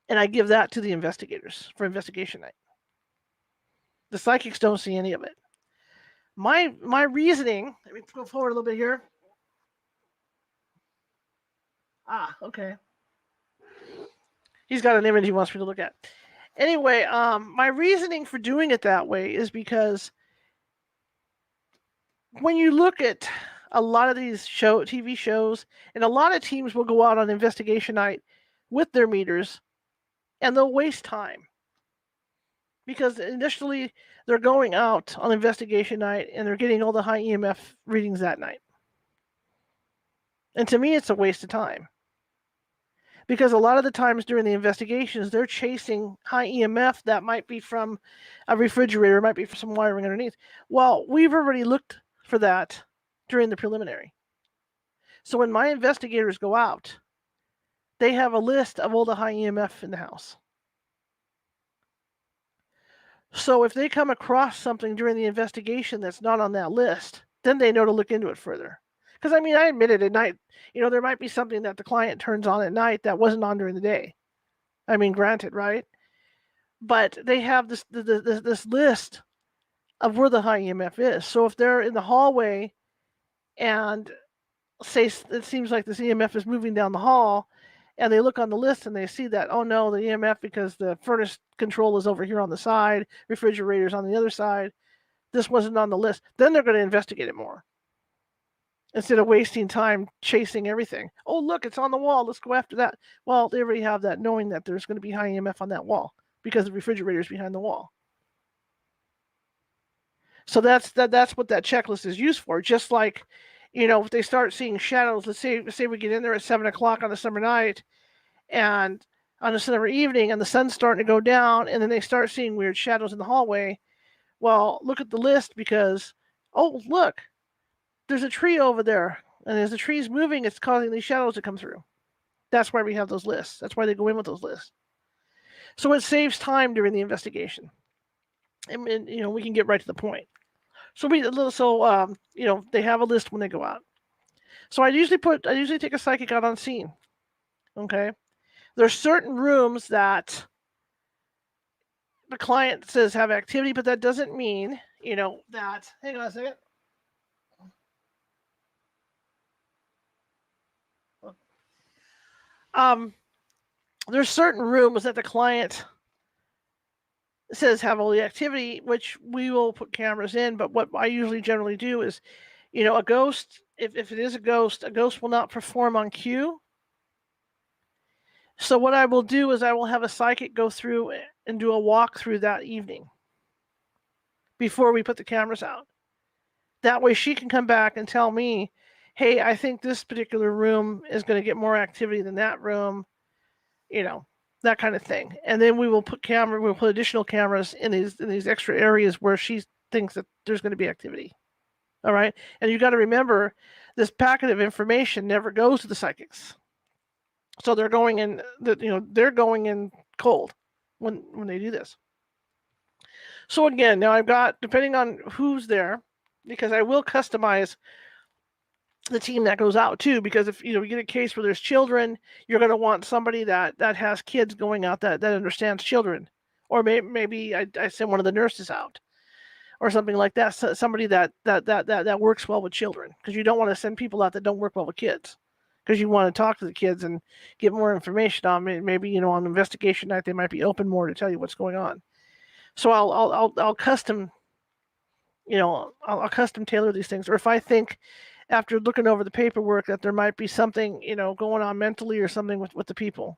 and I give that to the investigators for investigation night. The psychics don't see any of it. My reasoning. Let me go forward a little bit here. Okay. He's got an image he wants me to look at. Anyway, my reasoning for doing it that way is because when you look at a lot of these TV shows, and a lot of teams will go out on investigation night with their meters, and they'll waste time because initially they're going out on investigation night and they're getting all the high EMF readings that night. And to me, it's a waste of time. Because a lot of the times during the investigations, they're chasing high EMF that might be from a refrigerator, might be from some wiring underneath. Well, we've already looked for that during the preliminary. So when my investigators go out, they have a list of all the high EMF in the house. So if they come across something during the investigation that's not on that list, then they know to look into it further. Because I admitted at night, there might be something that the client turns on at night that wasn't on during the day. Granted, right? But they have this list of where the high EMF is. So if they're in the hallway and say it seems like this EMF is moving down the hall, and they look on the list and they see that, oh no, the EMF, because the furnace control is over here on the side, refrigerator's on the other side, this wasn't on the list, then they're going to investigate it more. Instead of wasting time chasing everything. Oh, look, it's on the wall. Let's go after that. Well, they already have that, knowing that there's going to be high EMF on that wall because the refrigerator's behind the wall. So that's what that checklist is used for. Just like, if they start seeing shadows, let's say we get in there at 7:00 on a summer night, and on a summer evening, and the sun's starting to go down, and then they start seeing weird shadows in the hallway. Well, look at the list because, oh, look, there's a tree over there, and as the tree's moving, it's causing these shadows to come through. That's why we have those lists. That's why they go in with those lists. So it saves time during the investigation, and we can get right to the point. So they have a list when they go out. So I usually take a psychic out on scene. Okay, there's certain rooms that the client says have activity, but that doesn't mean, that. Hang on a second. Um, there's certain rooms that the client says have all the activity, which we will put cameras in. But what I usually generally do is, a ghost, if it is a ghost will not perform on cue. So what I will do is I will have a psychic go through and do a walkthrough that evening before we put the cameras out. That way she can come back and tell me, hey, I think this particular room is going to get more activity than that room, that kind of thing. And then we'll put additional cameras in these extra areas where she thinks that there's going to be activity. All right. And you got to remember, this packet of information never goes to the psychics. So they're going in they're going in cold when they do this. So again, now I've got, depending on who's there, because I will customize the team that goes out too, because if you get a case where there's children, you're going to want somebody that has kids going out that understands children, or maybe I send one of the nurses out or something like that, so somebody that works well with children, because you don't want to send people out that don't work well with kids, because you want to talk to the kids and get more information on maybe on investigation night they might be open more to tell you what's going on. So I'll custom I'll custom tailor these things. Or if I think after looking over the paperwork that there might be something going on mentally or something with the people,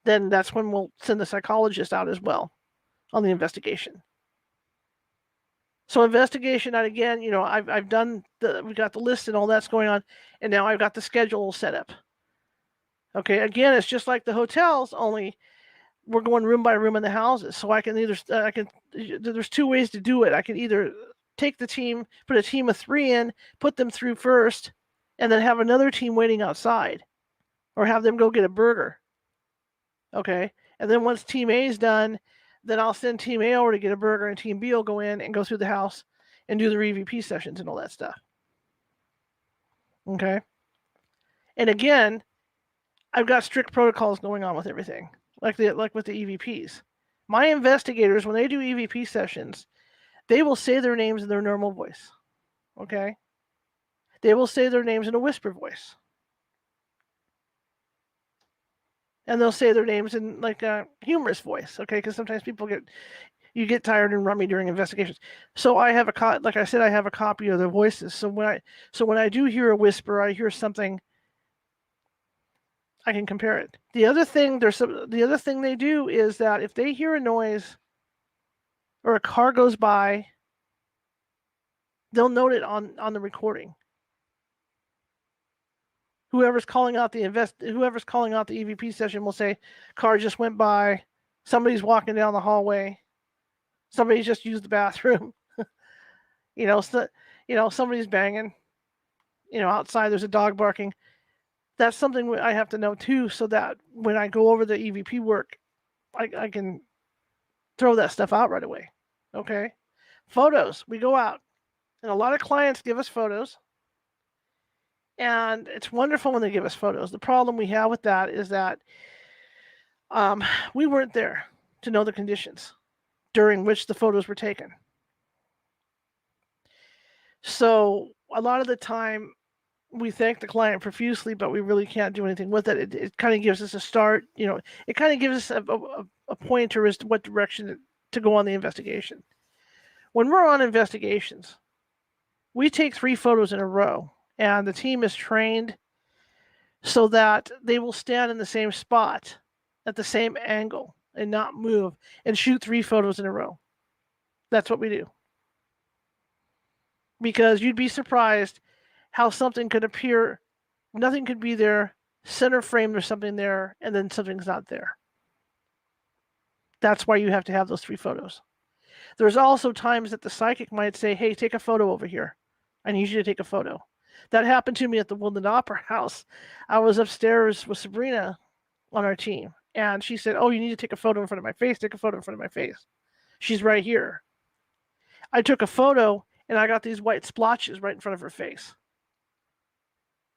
then that's when we'll send the psychologist out as well on the investigation. So investigation night, again, I've done we got the list and all that's going on, and now I've got the schedule set up. Okay, again, it's just like the hotels, only we're going room by room in the houses. So I can there's two ways to do it. I can either take the team, put a team of 3 in, put them through first, and then have another team waiting outside, or have them go get a burger. Okay, and then once team A is done, then I'll send team A over to get a burger, and team B will go in and go through the house and do their EVP sessions and all that stuff. Okay, and again, I've got strict protocols going on with everything, like with the EVPs. My investigators, when they do EVP sessions, they will say their names in their normal voice. Okay, they will say their names in a whisper voice, and they'll say their names in like a humorous voice. Okay, because sometimes people get tired and rummy during investigations. So I have like I said, I have a copy of their voices. So when I do hear a whisper, I hear something, I can compare it. The other thing they do is that if they hear a noise or a car goes by, they'll note it on the recording. Whoever's calling out the EVP session will say, car just went by, somebody's walking down the hallway, somebody just used the bathroom. Somebody's banging, outside there's a dog barking. That's something I have to know too, so that when I go over the EVP work, I can throw that stuff out right away. Okay, photos, we go out, and a lot of clients give us photos, and it's wonderful when they give us photos. The problem we have with that is that we weren't there to know the conditions during which the photos were taken. So a lot of the time we thank the client profusely, but we really can't do anything with it. It kind of gives us a start, it kind of gives us a pointer as to what direction to go on the investigation. When we're on investigations, we take 3 photos in a row, and the team is trained so that they will stand in the same spot at the same angle and not move and shoot 3 photos in a row. That's what we do. Because you'd be surprised how something could appear, nothing could be there, center frame there's something there, and then something's not there. That's why you have to have those 3 photos. There's also times that the psychic might say, hey, take a photo over here. I need you to take a photo. That happened to me at the Woodland Opera House. I was upstairs with Sabrina on our team, and she said, oh, you need to take a photo in front of my face. Take a photo in front of my face. She's right here. I took a photo, and I got these white splotches right in front of her face.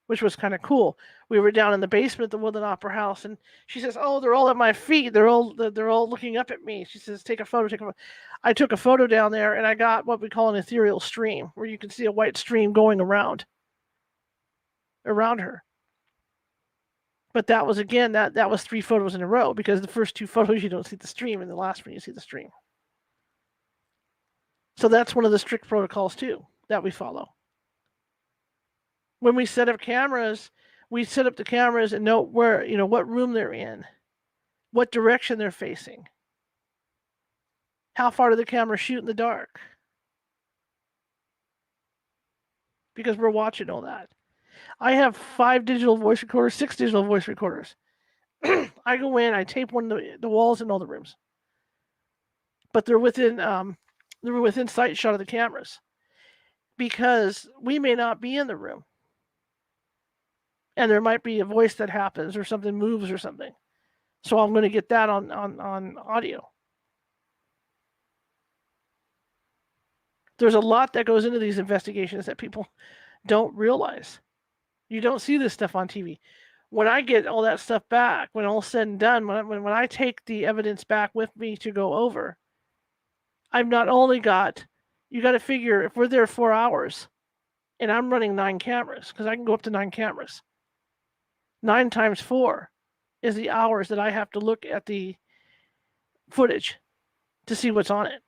which was kind of cool. We were down in the basement at the Woodland Opera House, and she says, "Oh, they're all at my feet. They're all looking up at me." She says, "Take a photo. Take a photo." I took a photo down there, and I got what we call an ethereal stream, where you can see a white stream going around her. But that was again that was 3 photos in a row, because the first 2 photos you don't see the stream, and the last one you see the stream. So that's one of the strict protocols too that we follow. When we set up cameras, we set up the cameras and know where, what room they're in, what direction they're facing, how far did the camera shoot in the dark, because we're watching all that. I have 5 digital voice recorders, 6 digital voice recorders. I go in, I tape one of the walls in all the rooms, but they're within sight shot of the cameras, because we may not be in the room, and there might be a voice that happens or something moves or something. So I'm going to get that on audio. There's a lot that goes into these investigations that people don't realize. You don't see this stuff on TV. When I get all that stuff back, when all's said and done, when I take the evidence back with me to go over, I've not only got, you got to figure, if we're there 4 hours and I'm running 9 cameras, because I can go up to 9 cameras, 9 times 4 is the hours that I have to look at the footage to see what's on it.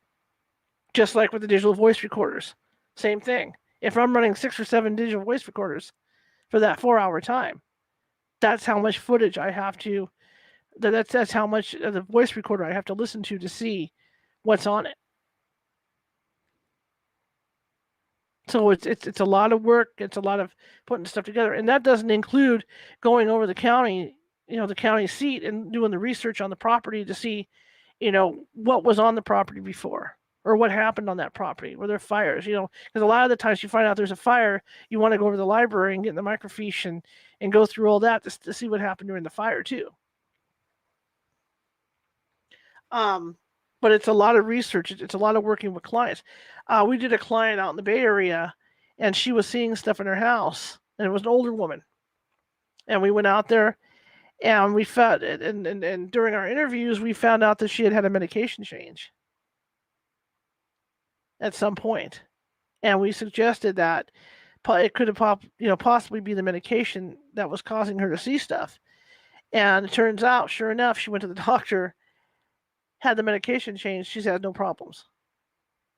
Just like with the digital voice recorders. Same thing. If I'm running 6 or 7 digital voice recorders for that 4-hour time, that's how much footage I have to, that's how much of the voice recorder I have to listen to see what's on it. So it's a lot of work. It's a lot of putting stuff together, and that doesn't include going over the county, the county seat, and doing the research on the property to see, what was on the property before, or what happened on that property. Were there fires? Because a lot of the times you find out there's a fire, you want to go over to the library and get in the microfiche and go through all that to see what happened during the fire too. But it's a lot of research. It's a lot of working with clients. We did a client out in the Bay Area, and she was seeing stuff in her house, and it was an older woman. And we went out there, and we found, and during our interviews, we found out that she had a medication change at some point, and we suggested that it could have possibly be the medication that was causing her to see stuff. And it turns out, sure enough, she went to the doctor, had the medication changed. She's had no problems.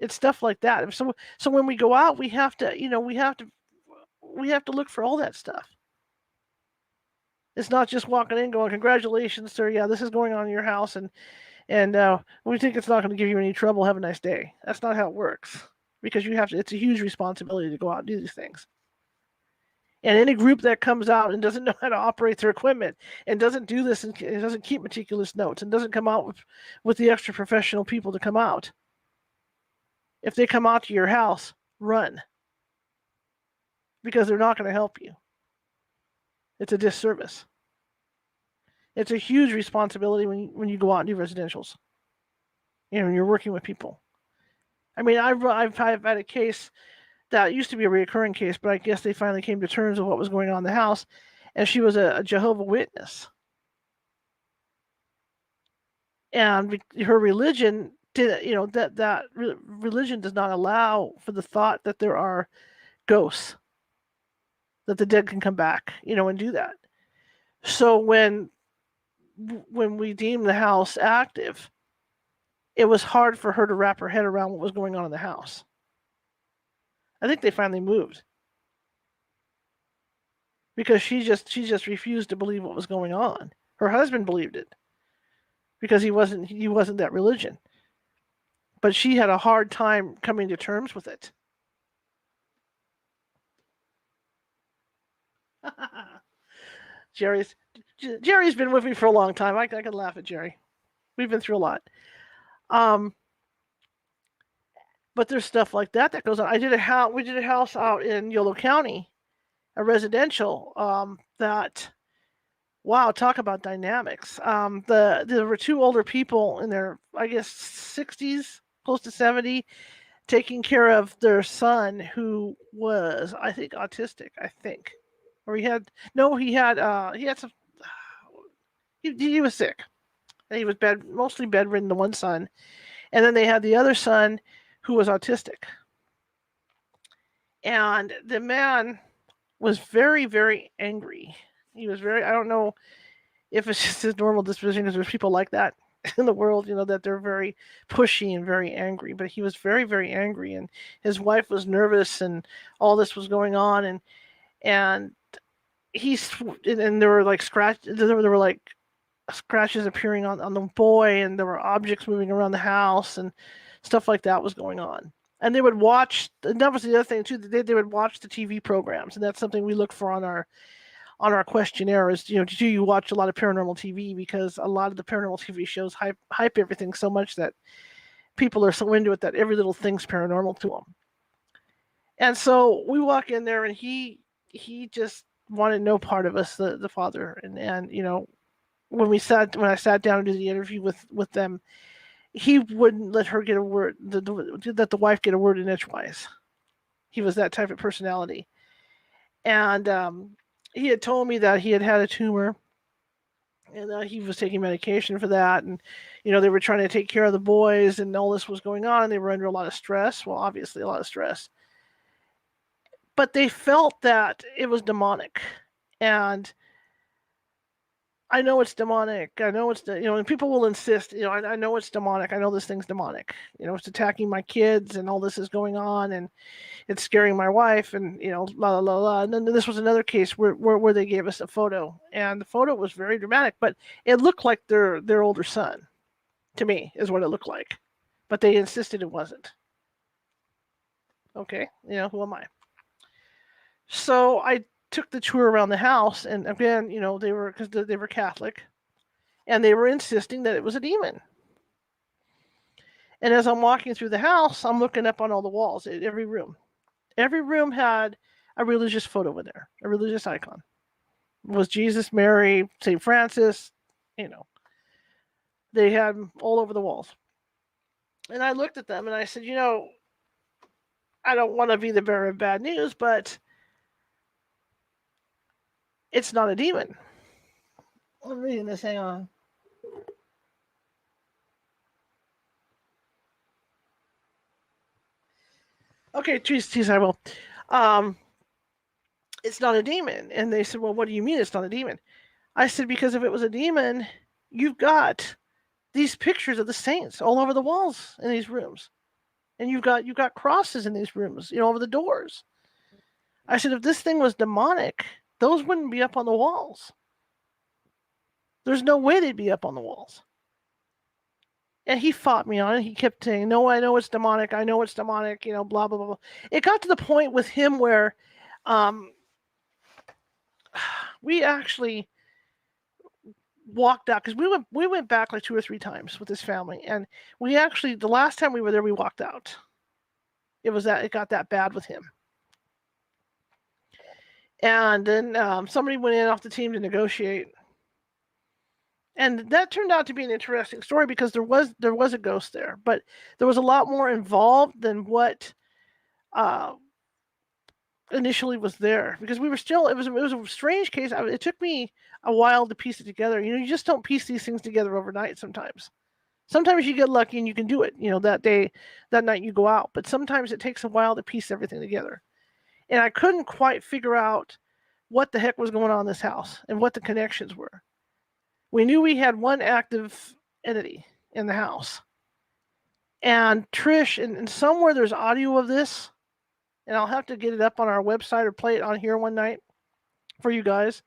It's stuff like that. So when we go out, we have to look for all that stuff. It's not just walking in going, "Congratulations, sir. Yeah, this is going on in your house, and we think it's not going to give you any trouble. Have a nice day." That's not how it works, because you have to. It's a huge responsibility to go out and do these things. And any group that comes out and doesn't know how to operate their equipment, and doesn't do this, and doesn't keep meticulous notes, and doesn't come out with the extra professional people to come out, if they come out to your house, run, because they're not going to help you. It's a disservice. It's a huge responsibility when you go out and do residentials. When you're working with people. I mean, I've had a case that used to be a recurring case, but I guess they finally came to terms with what was going on in the house, and she was a Jehovah's Witness. And her religion did, that religion does not allow for the thought that there are ghosts, that the dead can come back, and do that. So when we deemed the house active, it was hard for her to wrap her head around what was going on in the house. I think they finally moved, because she just refused to believe what was going on. Her husband believed it, because he wasn't that religion, but she had a hard time coming to terms with it. Jerry's been with me for a long time. I can laugh at Jerry. We've been through a lot. But there's stuff like that goes on. We did a house out in Yolo County, a residential, that, wow, talk about dynamics. There were 2 older people in their, I guess, 60s, close to 70, taking care of their son, who was, I think, autistic, or he had no, he had some. He was sick. And he was mostly bedridden. The one son, and then they had the other son, who was autistic. And the man was very, very angry. He was very. I don't know if it's just his normal disposition, because there's people like that in the world, that they're very pushy and very angry. But he was very, very angry, and his wife was nervous, and all this was going on, and he's and there were like there were like scratches appearing on the boy, and there were objects moving around the house, and stuff like that was going on. And they would watch. And that was the other thing too. They would watch the TV programs, and that's something we look for on our questionnaire is, do you watch a lot of paranormal TV? Because a lot of the paranormal TV shows hype everything so much that people are so into it that every little thing's paranormal to them. And so we walk in there, and he just wanted no part of us, the father, and when I sat down to do the interview with them, he wouldn't let her get a word, let the wife get a word in edgewise. He was that type of personality, and he had told me that he had had a tumor, and he was taking medication for that, and they were trying to take care of the boys, and all this was going on, and they were under a lot of stress. Well, obviously a lot of stress, but they felt that it was demonic, and I know it's demonic. I know it's and people will insist. I know it's demonic. I know this thing's demonic. It's attacking my kids, and all this is going on, and it's scaring my wife, and la la la la. And then this was another case where they gave us a photo, and the photo was very dramatic, but it looked like their older son, to me, is what it looked like, but they insisted it wasn't. Okay, who am I? So I took the tour around the house, and again, they were because they were Catholic, and they were insisting that it was a demon. And as I'm walking through the house, I'm looking up on all the walls in every room. Every room had a religious photo in there, a religious icon. It was Jesus, Mary, St. Francis, they had them all over the walls. And I looked at them and I said, I don't want to be the bearer of bad news, but it's not a demon. I'm reading this, hang on. Okay, geez, I will. It's not a demon. And they said, well, what do you mean it's not a demon? I said, because if it was a demon, you've got these pictures of the saints all over the walls in these rooms. And you've got crosses in these rooms, over the doors. I said, if this thing was demonic, those wouldn't be up on the walls. There's no way they'd be up on the walls. And he fought me on it. He kept saying, no, I know it's demonic. I know it's demonic, blah, blah, blah, blah. It got to the point with him where we actually walked out, because we went back like 2 or 3 times with his family, and we actually, the last time we were there, we walked out. It got that bad with him. And then somebody went in off the team to negotiate, and that turned out to be an interesting story, because there was a ghost there, but there was a lot more involved than what initially was there, because we were still, it was a strange case. It took me a while to piece it together. You just don't piece these things together overnight. Sometimes you get lucky and you can do it, that night you go out, but sometimes it takes a while to piece everything together. And I couldn't quite figure out what the heck was going on in this house and what the connections were. We knew we had one active entity in the house, and Trish, and somewhere there's audio of this, and I'll have to get it up on our website or play it on here one night for you guys,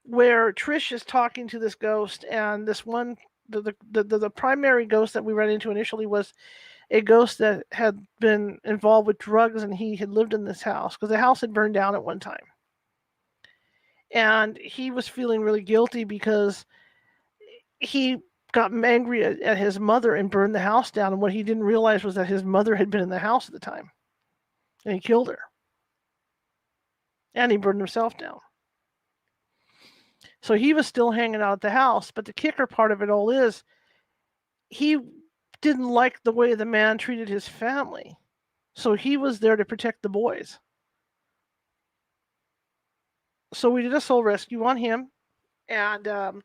where Trish is talking to this ghost, and this one, the primary ghost that we ran into initially was a ghost that had been involved with drugs, and he had lived in this house because the house had burned down at one time. And he was feeling really guilty because he got angry at his mother and burned the house down. And what he didn't realize was that his mother had been in the house at the time, and he killed her. And he burned himself down. So he was still hanging out at the house. But the kicker part of it all is he didn't like the way the man treated his family. So he was there to protect the boys. So we did a soul rescue on him, and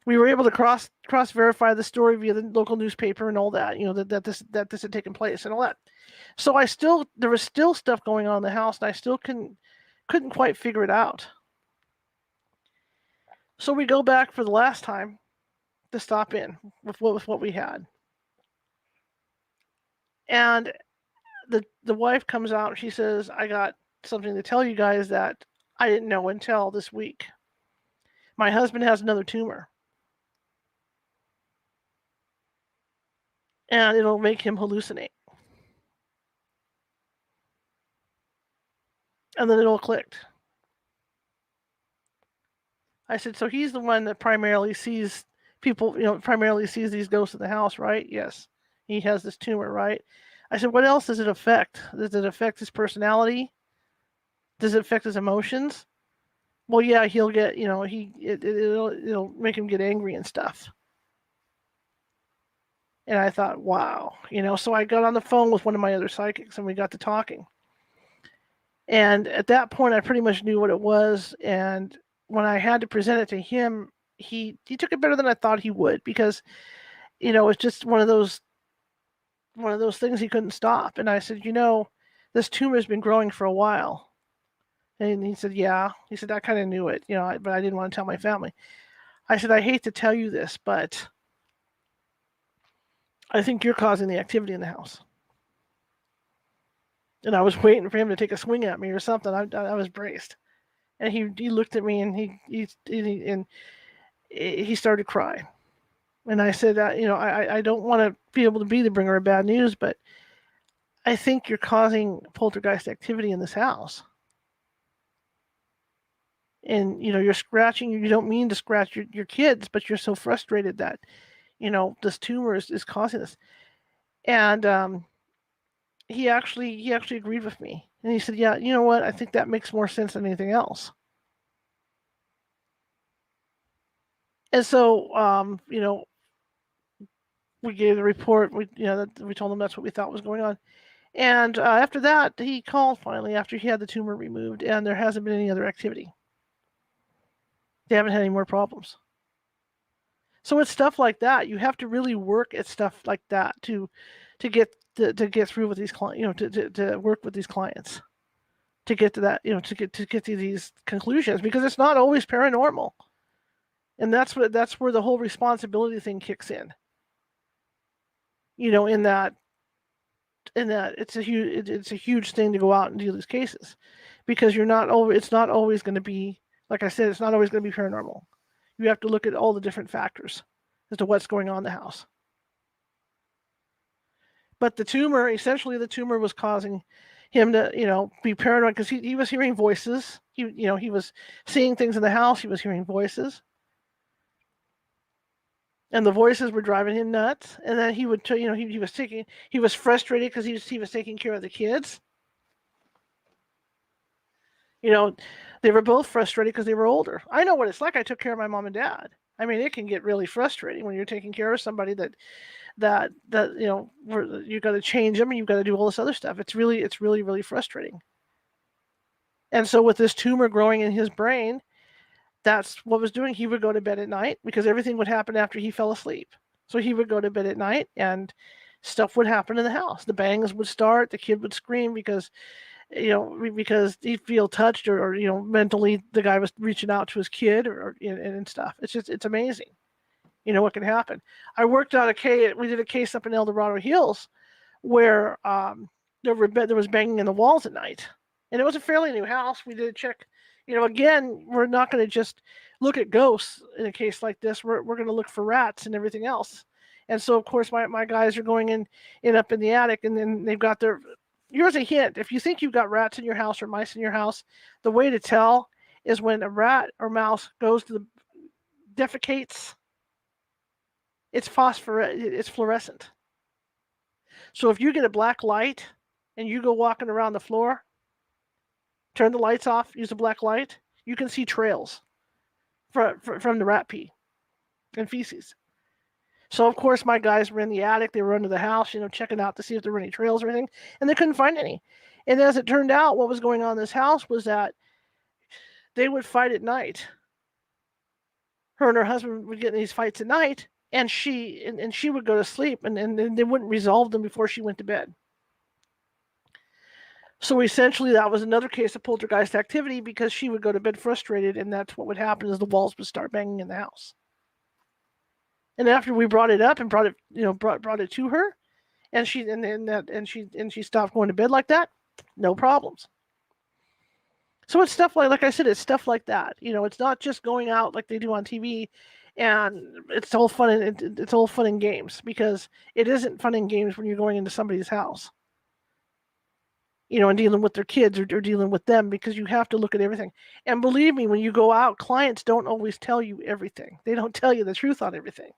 we were able to cross verify the story via the local newspaper and all that. That this had taken place and all that. So there was still stuff going on in the house, and I still couldn't quite figure it out. So we go back for the last time to stop in with what we had, and the wife comes out and she says, "I got something to tell you guys that I didn't know until this week. My husband has another tumor, and it'll make him hallucinate." And then it all clicked. I said, "So he's the one that primarily sees people, primarily sees these ghosts in the house, right?" "Yes." "He has this tumor, right?" I said, "What else does it affect? Does it affect his personality? Does it affect his emotions?" "Well, yeah, he'll get, it'll make him get angry and stuff." And I thought, wow, so I got on the phone with one of my other psychics and we got to talking. And at that point, I pretty much knew what it was. And when I had to present it to him, he took it better than I thought he would, because it's just one of those things he couldn't stop. And I said, this tumor has been growing for a while. And he said, yeah. He said, I kind of knew it, but I didn't want to tell my family. I said, I hate to tell you this, but I think you're causing the activity in the house. And I was waiting for him to take a swing at me or something. I was braced, and he looked at me and he started crying. And I said, I don't want to be able to be the bringer of bad news, but I think you're causing poltergeist activity in this house. And you're scratching. You don't mean to scratch your kids, but you're so frustrated that this tumor is causing this. And he actually agreed with me, and he said, yeah, you know what, I think that makes more sense than anything else. And so we gave the report. We told him that's what we thought was going on. And after that, he called finally after he had the tumor removed, and there hasn't been any other activity. They haven't had any more problems. So it's stuff like that. You have to really work at stuff like that to get through with these clients. To work with these clients to get to that. To get to these conclusions, because it's not always paranormal, and that's where the whole responsibility thing kicks in. In that it's a huge thing to go out and do these cases, because it's not always going to be, like I said, it's not always going to be paranormal. You have to look at all the different factors as to what's going on in the house. But the tumor was causing him to be paranoid, because he was hearing voices. He was seeing things in the house. He was hearing voices, and the voices were driving him nuts. And then he would he was frustrated because he was taking care of the kids. They were both frustrated because they were older. I know what it's like. I took care of my mom and dad. I mean, it can get really frustrating when you're taking care of somebody that you got to change them and you've got to do all this other stuff. It's really frustrating. And so with this tumor growing in his brain, that's what was doing. He would go to bed at night, because everything would happen after he fell asleep. So he would go to bed at night and stuff would happen in the house. The bangs would start. The kid would scream because he'd feel touched, or mentally the guy was reaching out to his kid, and stuff. It's amazing, what can happen. I worked out we did a case up in El Dorado Hills where there was banging in the walls at night, and it was a fairly new house. We did a check. Again, we're not going to just look at ghosts in a case like this. We're going to look for rats and everything else. And so, of course, my guys are going in up in the attic, and then they've got their. Here's a hint: if you think you've got rats in your house or mice in your house, the way to tell is when a rat or mouse goes to the defecates. It's fluorescent. So if you get a black light and you go walking around the floor, turn the lights off, use a black light, you can see trails from the rat pee and feces. So of course my guys were in the attic. They were under the house, checking out to see if there were any trails or anything, and they couldn't find any. And as it turned out, what was going on in this house was that they would fight at night. Her and her husband would get in these fights at night, and she would go to sleep, and they wouldn't resolve them before she went to bed. So essentially, that was another case of poltergeist activity because she would go to bed frustrated, and that's what would happen is the walls would start banging in the house. And after we brought it up and brought it, brought it to her, and she stopped going to bed like that, no problems. So it's stuff like I said, it's stuff like that. It's not just going out like they do on TV, and it's all fun and it's all fun and games because it isn't fun and games when you're going into somebody's house. And dealing with their kids or dealing with them because you have to look at everything. And believe me, when you go out, clients don't always tell you everything. They don't tell you the truth on everything.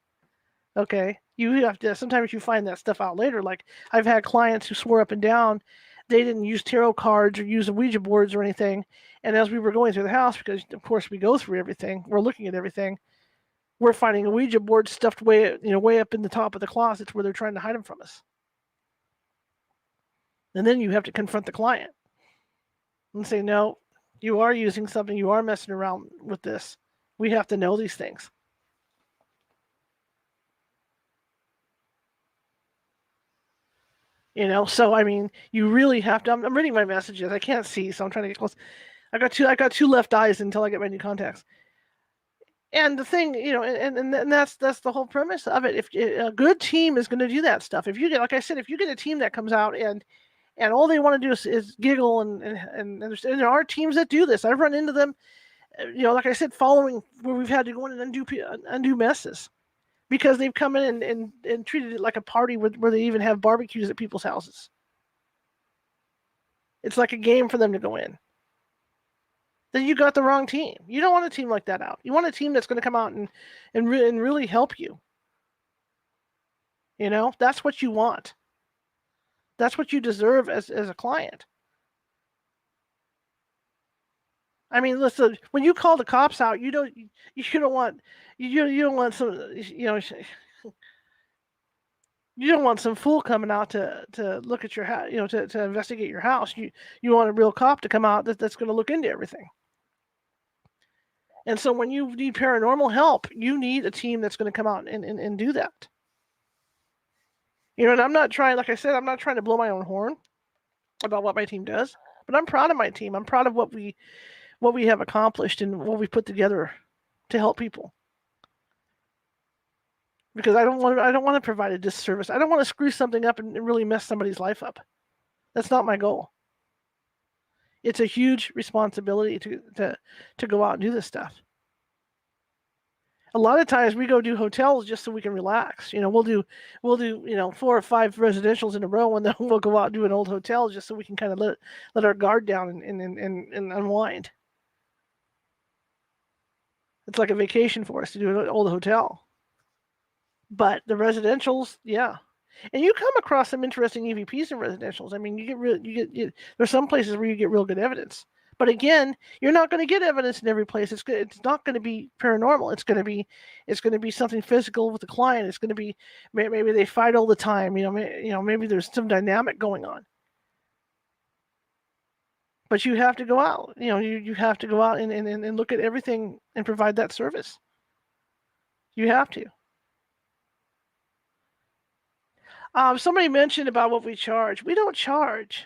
Okay? You have to, sometimes you find that stuff out later. Like I've had clients who swore up and down they didn't use tarot cards or use Ouija boards or anything. And as we were going through the house, because of course we go through everything, we're looking at everything, we're finding a Ouija board stuffed way up in the top of the closets where they're trying to hide them from us. And then you have to confront the client and say, no, you are using something, you are messing around with this. We have to know these things. So I mean, you really have to. I'm reading my messages. I can't see, so I'm trying to get close. I got two left eyes until I get my new contacts. And the thing, and that's the whole premise of it. If a good team is going to do that stuff, if you get, like I said, if you get a team that comes out and all they want to do is giggle and there are teams that do this. I've run into them, like I said, following where we've had to go in and undo messes because they've come in and treated it like a party where they even have barbecues at people's houses. It's like a game for them to go in. Then you got the wrong team. You don't want a team like that out. You want a team that's going to come out and really help you. That's what you want. That's what you deserve as a client. I mean, listen, when you call the cops out, you don't want some you don't want some fool coming out to look at your house, to investigate your house. You want a real cop to come out that's going to look into everything. And so when you need paranormal help, you need a team that's going to come out and do that. And I'm not trying, like I said, I'm not trying to blow my own horn about what my team does, but I'm proud of my team. I'm proud of what we have accomplished and what we put together to help people. Because I don't want to provide a disservice. I don't want to screw something up and really mess somebody's life up. That's not my goal. It's a huge responsibility to go out and do this stuff. A lot of times we go do hotels just so we can relax. We'll do 4 or 5 residentials in a row, and then we'll go out and do an old hotel just so we can kind of let our guard down and unwind. It's like a vacation for us to do an old hotel. But the residentials, yeah. And you come across some interesting EVPs in residentials. I mean, there's some places where you get real good evidence. But again, you're not going to get evidence in every place. It's not going to be paranormal. It's going to be something physical with the client. It's going to be maybe they fight all the time. Maybe there's some dynamic going on. But you have to go out. You have to go out and look at everything and provide that service. You have to. Somebody mentioned about what we charge. We don't charge.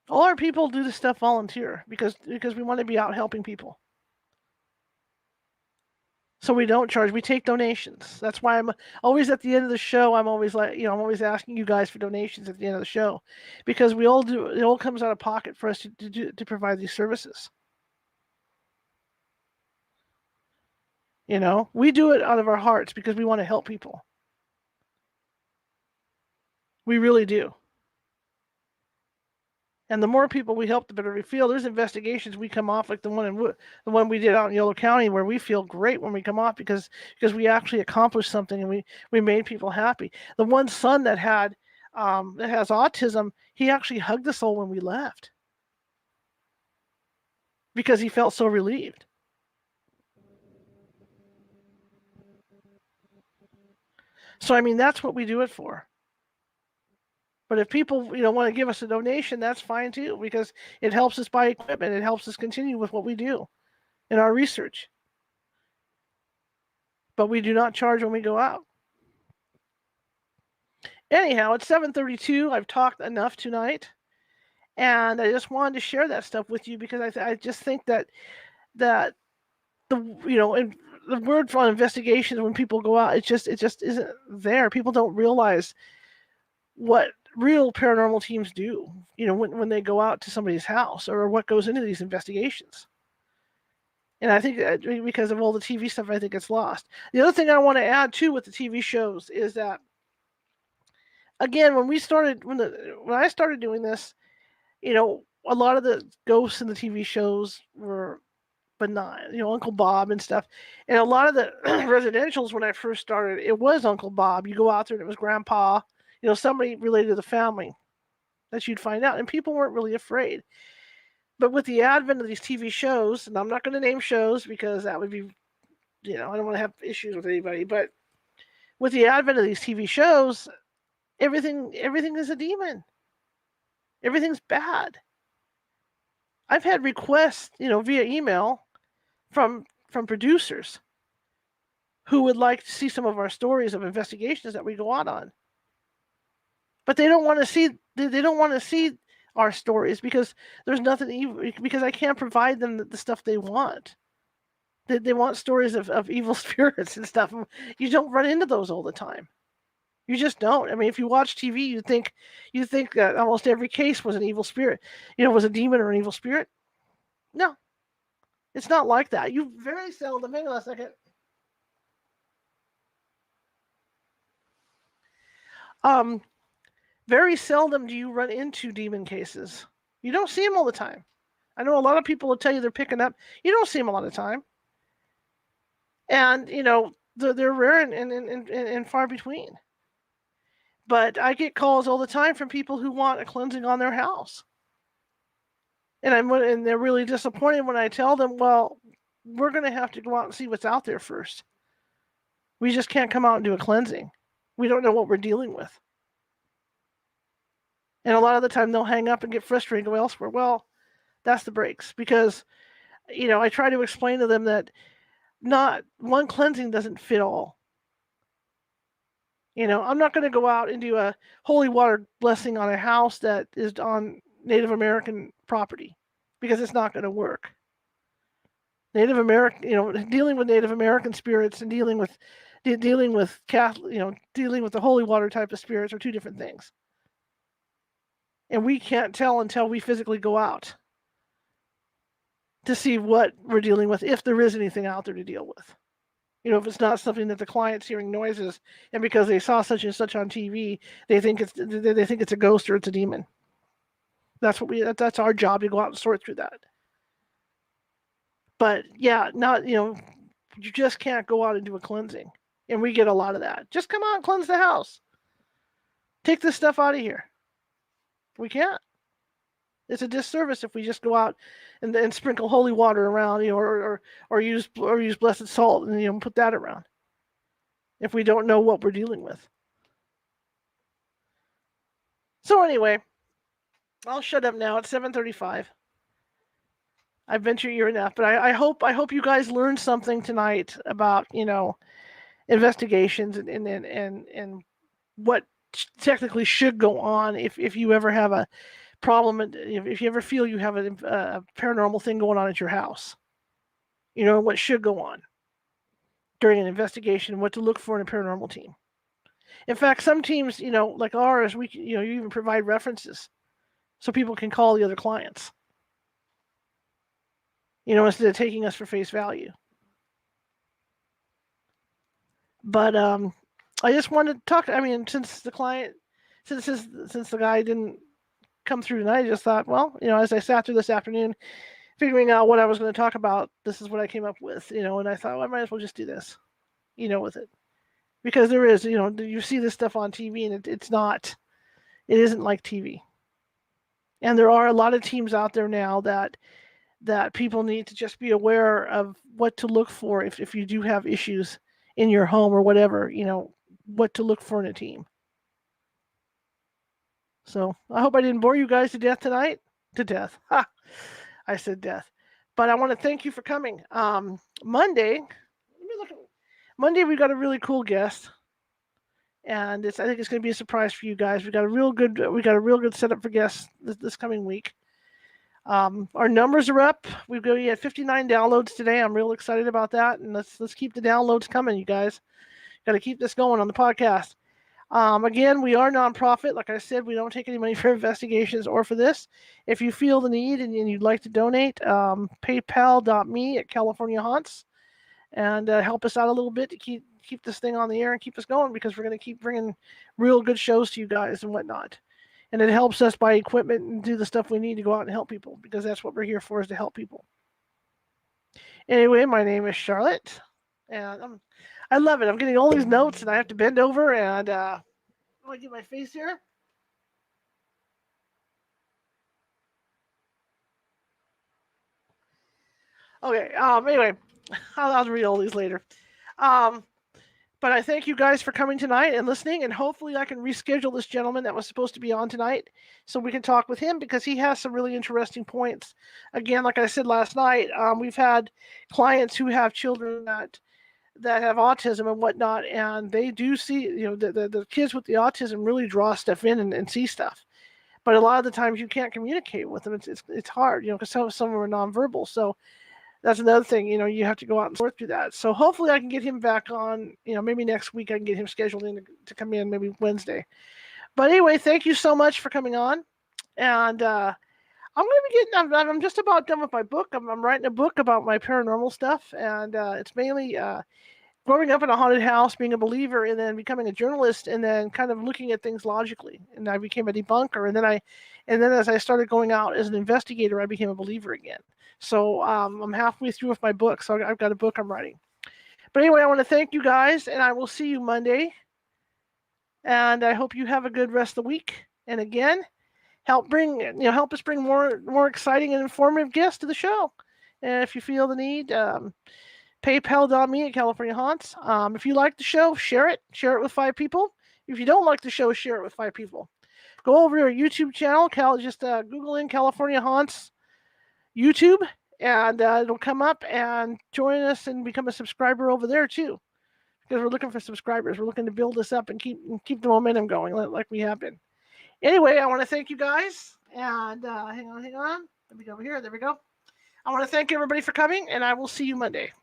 All our people do this stuff volunteer because we want to be out helping people. So we don't charge. We take donations. That's why I'm always at the end of the show. I'm always I'm always asking you guys for donations at the end of the show, because we all do. It all comes out of pocket for us to provide these services. We do it out of our hearts because we want to help people. We really do. And the more people we help, the better we feel. There's investigations we come off like the one we did out in Yolo County, where we feel great when we come off because we actually accomplished something and we made people happy. The one son that has autism, he actually hugged us all when we left because he felt so relieved. So I mean, that's what we do it for. But if people, want to give us a donation, that's fine too, because it helps us buy equipment. It helps us continue with what we do in our research. But we do not charge when we go out. Anyhow, it's 7:32. I've talked enough tonight, and I just wanted to share that stuff with you because I just think that the and the word for investigations when people go out, it just isn't there. People don't realize what real paranormal teams do, when they go out to somebody's house, or what goes into these investigations. And I think that because of all the TV stuff, I think it's lost. The other thing I want to add too with the TV shows is that, again, when I started doing this, a lot of the ghosts in the TV shows were benign, Uncle Bob and stuff. And a lot of the residentials when I first started, it was Uncle Bob. You go out there and it was Grandpa, somebody related to the family that you'd find out, and people weren't really afraid. But with the advent of these TV shows, and I'm not going to name shows because that would be, I don't want to have issues with anybody, but with the advent of these TV shows, everything is a demon. Everything's bad. I've had requests, via email from producers who would like to see some of our stories of investigations that we go out on. But they don't want to see our stories because there's nothing evil, because I can't provide them the stuff they want. They want stories of evil spirits and stuff. You don't run into those all the time. You just don't. I mean, if you watch TV, you think that almost every case was an evil spirit, was a demon or an evil spirit. No, it's not like that. You very seldom. Hang on a second. Very seldom do you run into demon cases. You don't see them all the time. I know a lot of people will tell you they're picking up. You don't see them a lot of the time. And, they're rare and far between. But I get calls all the time from people who want a cleansing on their house. And they're really disappointed when I tell them, well, we're going to have to go out and see what's out there first. We just can't come out and do a cleansing. We don't know what we're dealing with. And a lot of the time they'll hang up and get frustrated and go elsewhere. Well, that's the breaks, because, I try to explain to them that not one cleansing doesn't fit all. I'm not going to go out and do a holy water blessing on a house that is on Native American property, because it's not going to work. Native American, dealing with Native American spirits and dealing with Catholic, dealing with the holy water type of spirits are two different things. And we can't tell until we physically go out to see what we're dealing with, if there is anything out there to deal with. If it's not something that the client's hearing noises, and because they saw such and such on TV, they think it's a ghost or it's a demon. That's our job, to go out and sort through that. But yeah, you just can't go out and do a cleansing. And we get a lot of that. Just come out and cleanse the house. Take this stuff out of here. We can't. It's a disservice if we just go out and sprinkle holy water around, or use blessed salt and put that around, if we don't know what we're dealing with. So anyway, I'll shut up now. It's 7:35. I've been to your ear enough, but I hope you guys learned something tonight about investigations and what technically should go on if you ever have a problem, if you ever feel you have a paranormal thing going on at your house. What should go on during an investigation, what to look for in a paranormal team. In fact, some teams, like ours, we you even provide references so people can call the other clients, instead of taking us for face value. But I just wanted to talk. I mean, since the guy didn't come through tonight, I just thought, well, as I sat through this afternoon, figuring out what I was going to talk about, this is what I came up with, and I thought, well, I might as well just do this, with it. Because there is, you see this stuff on TV, and it isn't like TV. And there are a lot of teams out there now that people need to just be aware of what to look for if you do have issues in your home or whatever, what to look for in a team. So I hope I didn't bore you guys to death tonight. To death. Ha! I said death. But I want to thank you for coming. Monday, let me look at Monday. We got a really cool guest, and I think it's going to be a surprise for you guys. We got a real good setup for guests this coming week. Our numbers are up. We've got 59 downloads today. I'm real excited about that, and let's keep the downloads coming, you guys. Got to keep this going on the podcast. Again, we are nonprofit. Like I said, we don't take any money for investigations or for this. If you feel the need and you'd like to donate, paypal.me at California Haunts, and help us out a little bit to keep this thing on the air and keep us going, because we're going to keep bringing real good shows to you guys and whatnot. And it helps us buy equipment and do the stuff we need to go out and help people, because that's what we're here for, is to help people. Anyway, my name is Charlotte, and I love it. I'm getting all these notes, and I have to bend over and I want to get my face here. Okay. Anyway, I'll read all these later. Um, but I thank you guys for coming tonight and listening, and hopefully I can reschedule this gentleman that was supposed to be on tonight so we can talk with him, because he has some really interesting points. Again, like I said last night, we've had clients who have children that have autism and whatnot, and they do see, the kids with the autism really draw stuff in and see stuff. But a lot of the times you can't communicate with them. It's hard, because some of them are nonverbal. So that's another thing, you have to go out and sort through that. So hopefully I can get him back on, maybe next week I can get him scheduled in to come in maybe Wednesday. But anyway, thank you so much for coming on. And I'm going to be I'm just about done with my book. I'm writing a book about my paranormal stuff. And it's mainly growing up in a haunted house, being a believer, and then becoming a journalist, and then kind of looking at things logically. And I became a debunker, and then as I started going out as an investigator, I became a believer again. So I'm halfway through with my book, so I've got a book I'm writing. But anyway, I want to thank you guys, and I will see you Monday. And I hope you have a good rest of the week. And again, help us bring more exciting and informative guests to the show. And if you feel the need, paypal.me at California Haunts. If you like the show, share it with 5 people. If you don't like the show, share it with 5 people. Go over to our YouTube channel. Just Google in California Haunts YouTube, and it'll come up, and join us and become a subscriber over there too, because we're looking for subscribers. We're looking to build this up and keep the momentum going like we have been. Anyway, I want to thank you guys, and hang on. Let me go over here. There we go. I want to thank everybody for coming, and I will see you Monday.